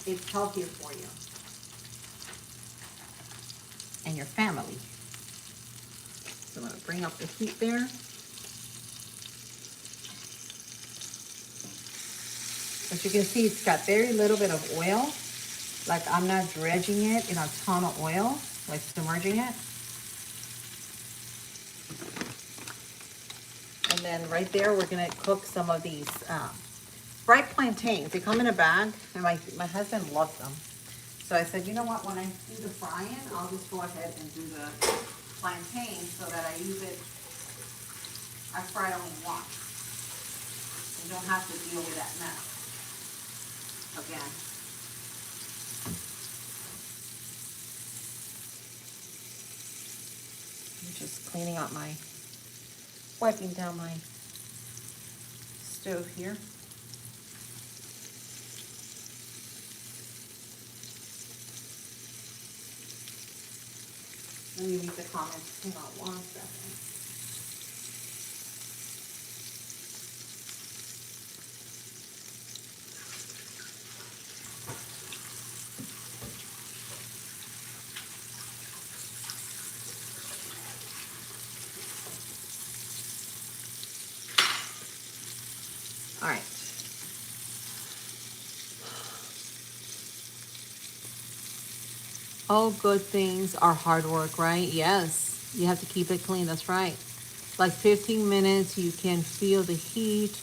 it's healthier for you and your family. So I'm gonna bring up the heat there. As you can see, it's got very little bit of oil. Like I'm not dredging it in a ton of oil, like submerging it. And then right there, we're gonna cook some of these fried plantains. They come in a bag, and my husband loves them. So I said, you know what, when I do the frying, I'll just go ahead and do the plantains so that I use it, I fry it only once. You don't have to deal with that mess again. I'm just cleaning up wiping down my stove here. Let me read the comments. Hang on 1 second. All right. All good things are hard work, right? Yes. You have to keep it clean. That's right. Like 15 minutes, you can feel the heat.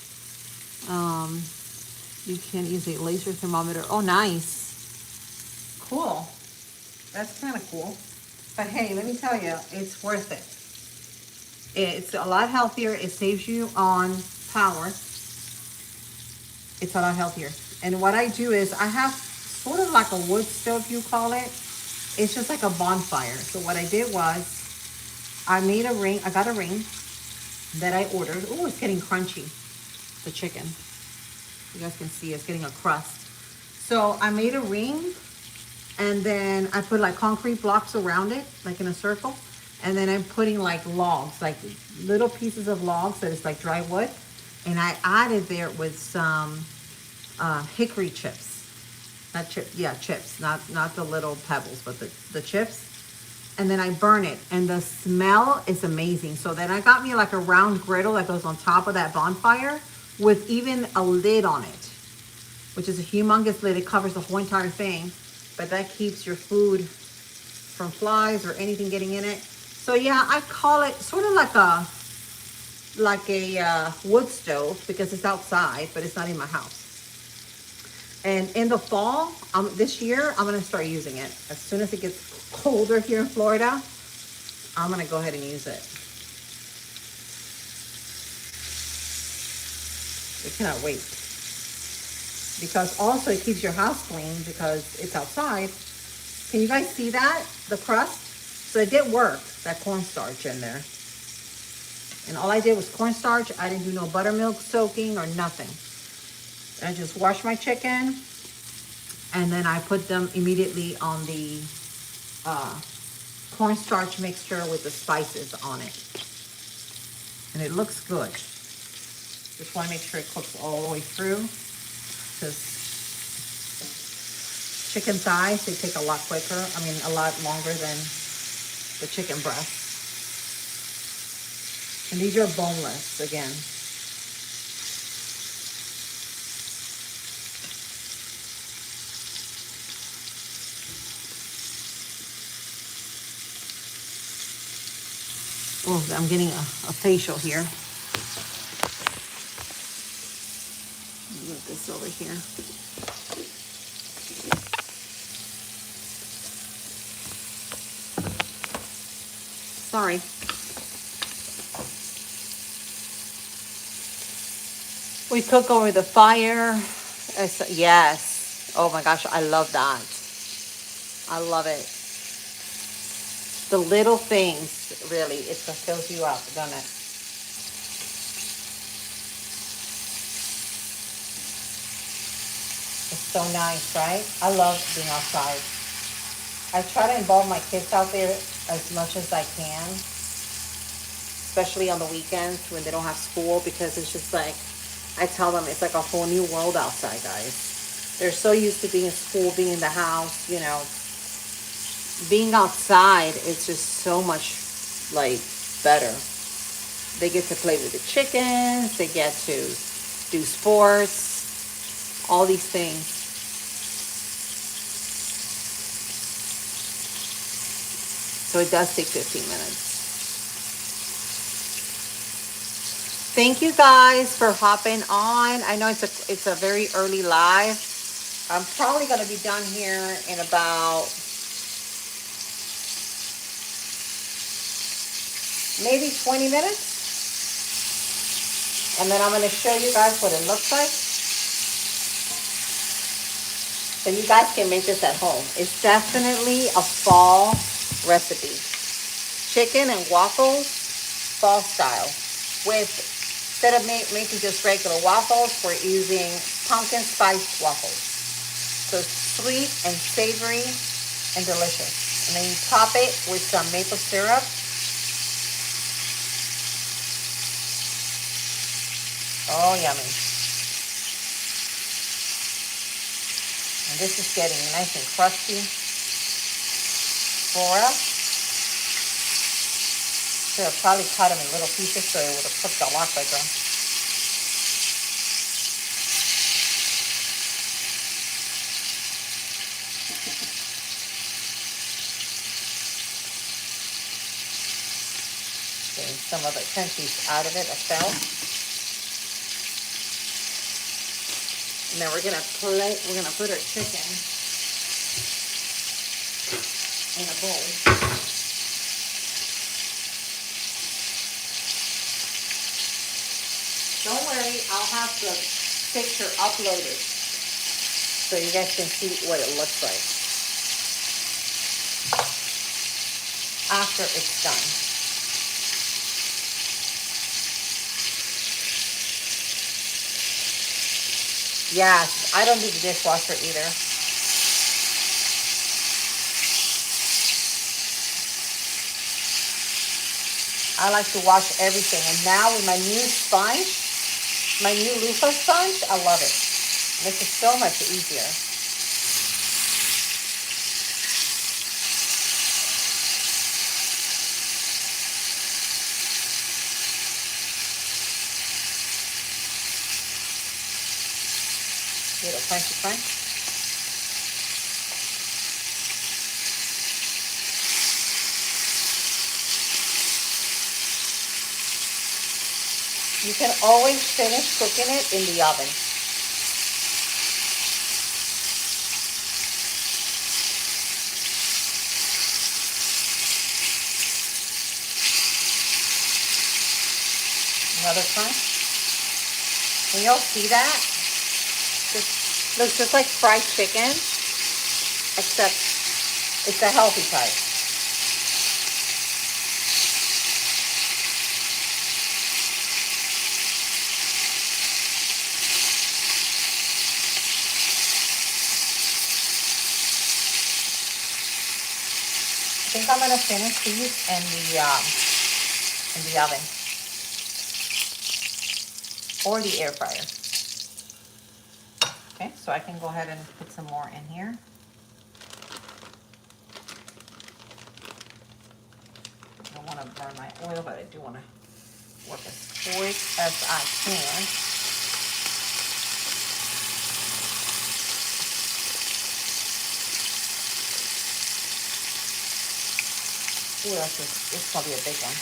You can use a laser thermometer. Oh, nice. Cool. That's kind of cool. But hey, let me tell you, it's worth it. It's a lot healthier. It saves you on power. It's a lot healthier. And what I do is I have sort of like a wood stove, you call it. It's just like a bonfire. So what I did was I made a ring. I got a ring that I ordered. Oh, it's getting crunchy, the chicken. You guys can see it's getting a crust. So I made a ring, and then I put like concrete blocks around it, like in a circle. And then I'm putting like logs, like little pieces of logs that is like dry wood. And I added there with some hickory chips. Not chips, yeah, chips, not the little pebbles, but the chips. And then I burn it, and the smell is amazing. So then I got me like a round griddle that goes on top of that bonfire with even a lid on it, which is a humongous lid. It covers the whole entire thing, but that keeps your food from flies or anything getting in it. So yeah, I call it sort of like a wood stove because it's outside, but it's not in my house. And in the fall, this year, I'm gonna start using it. As soon as it gets colder here in Florida, I'm gonna go ahead and use it. I cannot wait. Because also it keeps your house clean because it's outside. Can you guys see that? The crust? So it did work, that cornstarch in there. And all I did was cornstarch. I didn't do no buttermilk soaking or nothing. I just washed my chicken, and then I put them immediately on the cornstarch mixture with the spices on it. And it looks good. Just want to make sure it cooks all the way through, because chicken thighs, they take a lot quicker. I mean, a lot longer than the chicken breast. And these are boneless again. Oh, I'm getting a facial here. Move this over here. Sorry. We cook over the fire. Yes. Oh my gosh, I love that. I love it. The little things, really, it fills you up, doesn't it? It's so nice, right? I love being outside. I try to involve my kids out there as much as I can, especially on the weekends when they don't have school, because it's just like, I tell them it's like a whole new world outside, guys. They're so used to being in school, being in the house, you know. Being outside, it's just so much, like, better. They get to play with the chickens. They get to do sports. all these things. So it does take 15 minutes. Thank you guys for hopping on. I know it's a very early live. I'm probably going to be done here in about maybe 20 minutes. And then I'm going to show you guys what it looks like. So you guys can make this at home. It's definitely a fall recipe. Chicken and waffles, fall style. Instead of making just regular waffles, we're using pumpkin spice waffles. So sweet and savory and delicious. And then you top it with some maple syrup. Oh, yummy. And this is getting nice and crusty for us. Should have probably cut them in little pieces so it would have cooked a lot quicker. Getting some of the crunchies out of it, that fell. And then we're gonna put our chicken in a bowl. Don't worry, I'll have the picture uploaded so you guys can see what it looks like after it's done. Yes, I don't do the dishwasher either. I like to wash everything. And now with my new sponge, my new loofah sponge, I love it. This is so much easier. Little crunchy crunch. You can always finish cooking it in the oven. Another crunch. Can y'all see that? This looks just like fried chicken, except it's a healthy type. I think I'm gonna finish these in the oven or the air fryer. Okay, so I can go ahead and put some more in here. I don't want to burn my oil, but I do want to work as quick as I can. Ooh, this is probably a big one.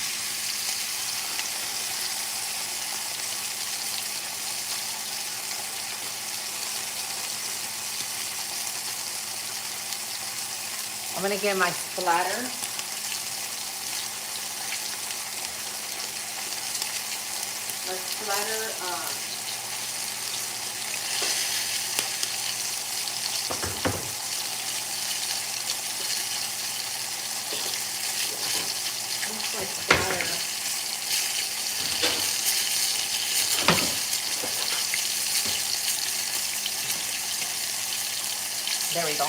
I'm gonna get my splatter. My splatter, there we go.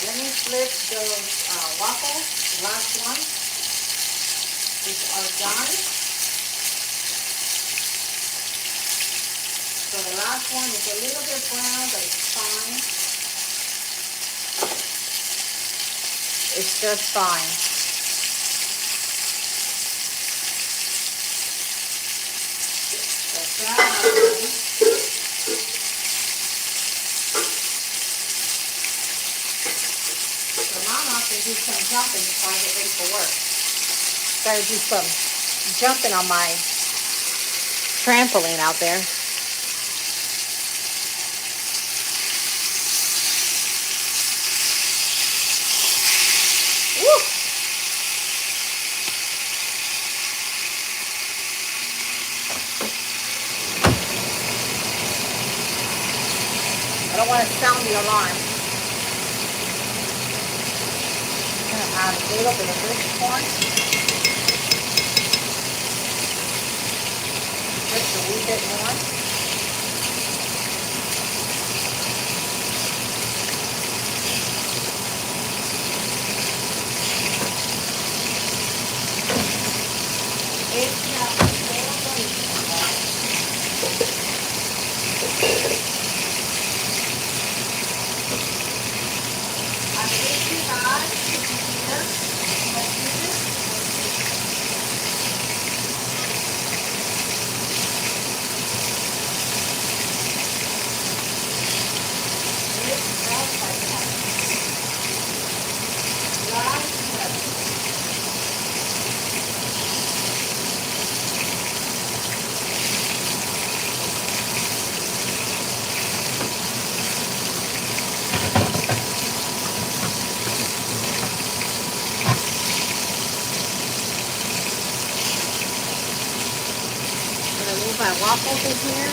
Let me flip those waffles, last one, which are done. So the last one is a little bit brown, but it's fine. It's just fine. That's that. So Mama can do some jumping before I get ready for work. Gotta do some jumping on my trampoline out there. Woo! I don't want to sound the alarm. I'm going to add a little bit of this corn. Just a wee bit more. My waffles in here.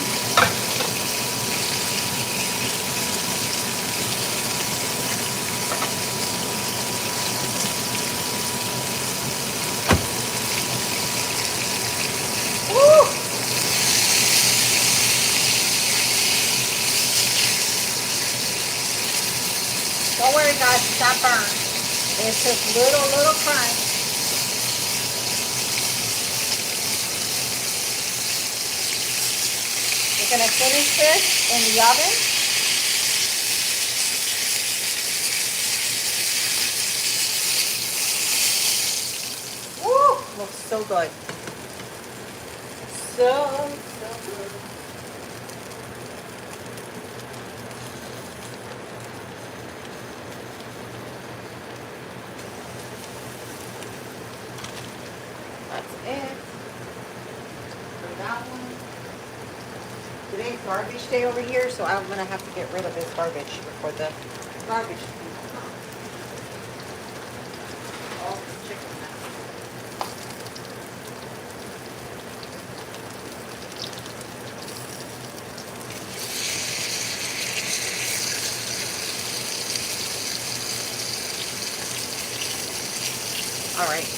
Woo! Don't worry guys, it's not burned. It's just little crunch. We're going to finish this in the oven. Woo! Looks so good. So good. That's it. For that one. Today's garbage day over here, so I'm going to have to get rid of this garbage before the garbage comes out. All the chicken. All right.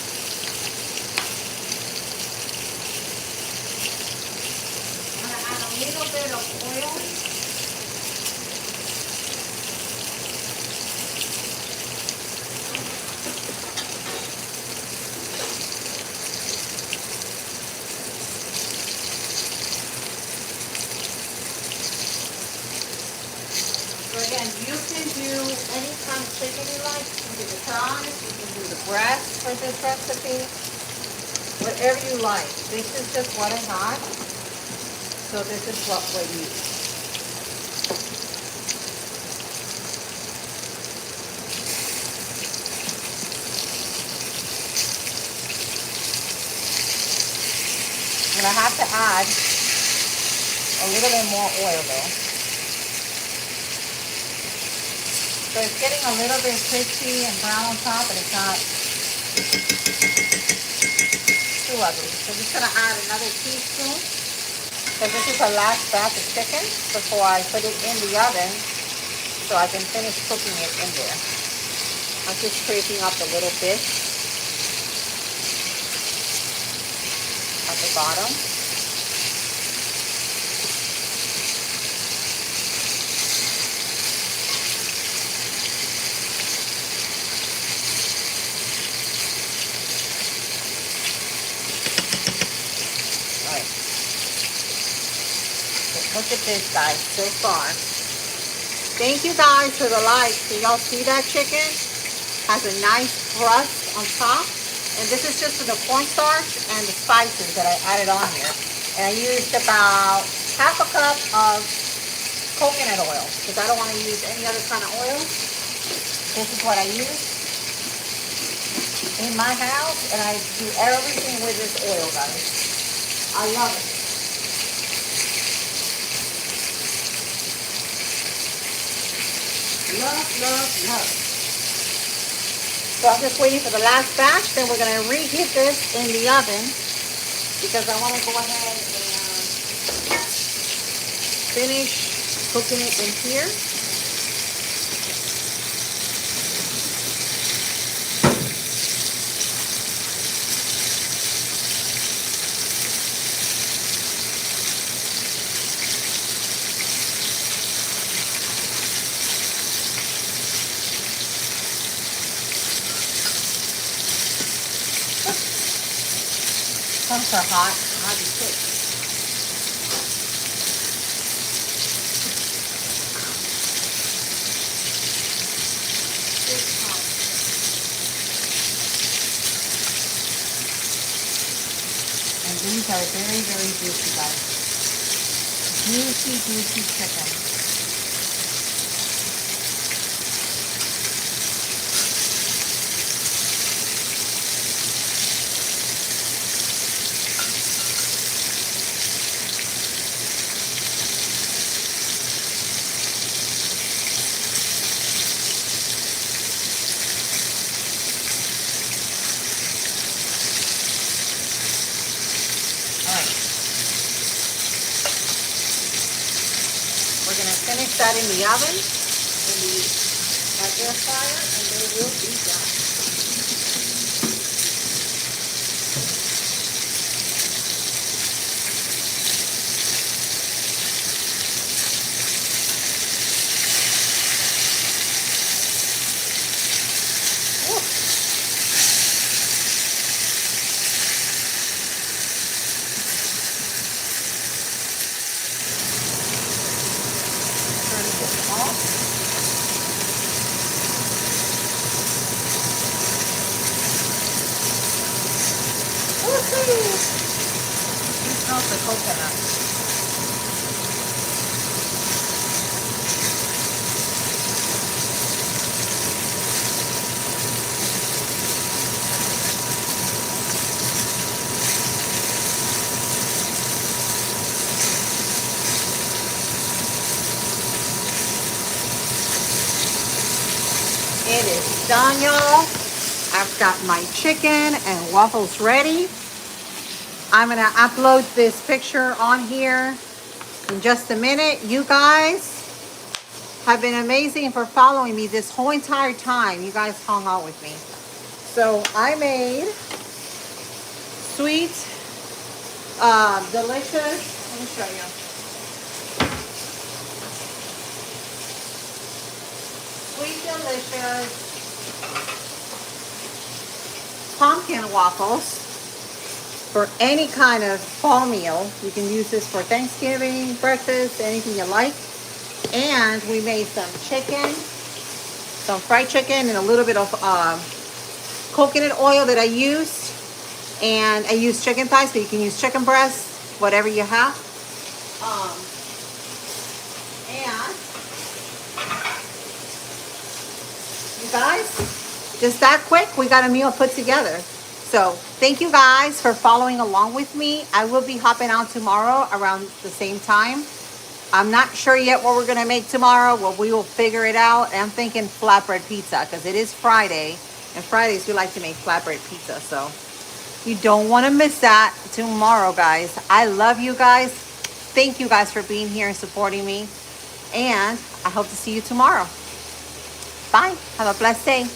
A little bit of oil. So again, you can do any kind of chicken you like. You can do the thighs, you can do the breast for this recipe. Whatever you like. This is just what I got. So this is what we use. I'm going to have to add a little bit more oil though. So it's getting a little bit crispy and brown on top, but it's not too ugly. So I'm just going to add another teaspoon. So this is the last batch of chicken before I put it in the oven so I can finish cooking it in there. I'm just scraping up the little bits at the bottom. Look at this, guys, so far. Thank you guys for the likes. Can y'all see that chicken? Has a nice crust on top. And this is just for the cornstarch and the spices that I added on here. And I used about half a cup of coconut oil because I don't want to use any other kind of oil. This is what I use in my house, and I do everything with this oil, guys. I love it. Love, love, love. So I'm just waiting for the last batch. Then we're going to reheat this in the oven because I want to go ahead and finish cooking it in here. Pumps are hot. Hard to cook. And these are very, very juicy, guys. Juicy, juicy chicken. We're going to finish that in the oven, in the air fryer, and they will be done. It smells the coconut. It is done, y'all. I've got my chicken and waffles ready. I'm gonna upload this picture on here in just a minute. You guys have been amazing for following me this whole entire time. You guys hung out with me. So I made sweet, delicious, let me show you. Sweet, delicious pumpkin waffles for any kind of fall meal. You can use this for Thanksgiving, breakfast, anything you like. And we made some chicken, some fried chicken, and a little bit of coconut oil that I used. And I used chicken thighs, but you can use chicken breasts, whatever you have. And you guys, just that quick, we got a meal put together. So thank you guys for following along with me. I will be hopping out tomorrow around the same time. I'm not sure yet what we're gonna make tomorrow. Well, we will figure it out. I'm thinking flatbread pizza because it is Friday, and Fridays we like to make flatbread pizza. So you don't want to miss that tomorrow, guys. I love you guys. Thank you guys for being here and supporting me. And I hope to see you tomorrow. Bye. Have a blessed day.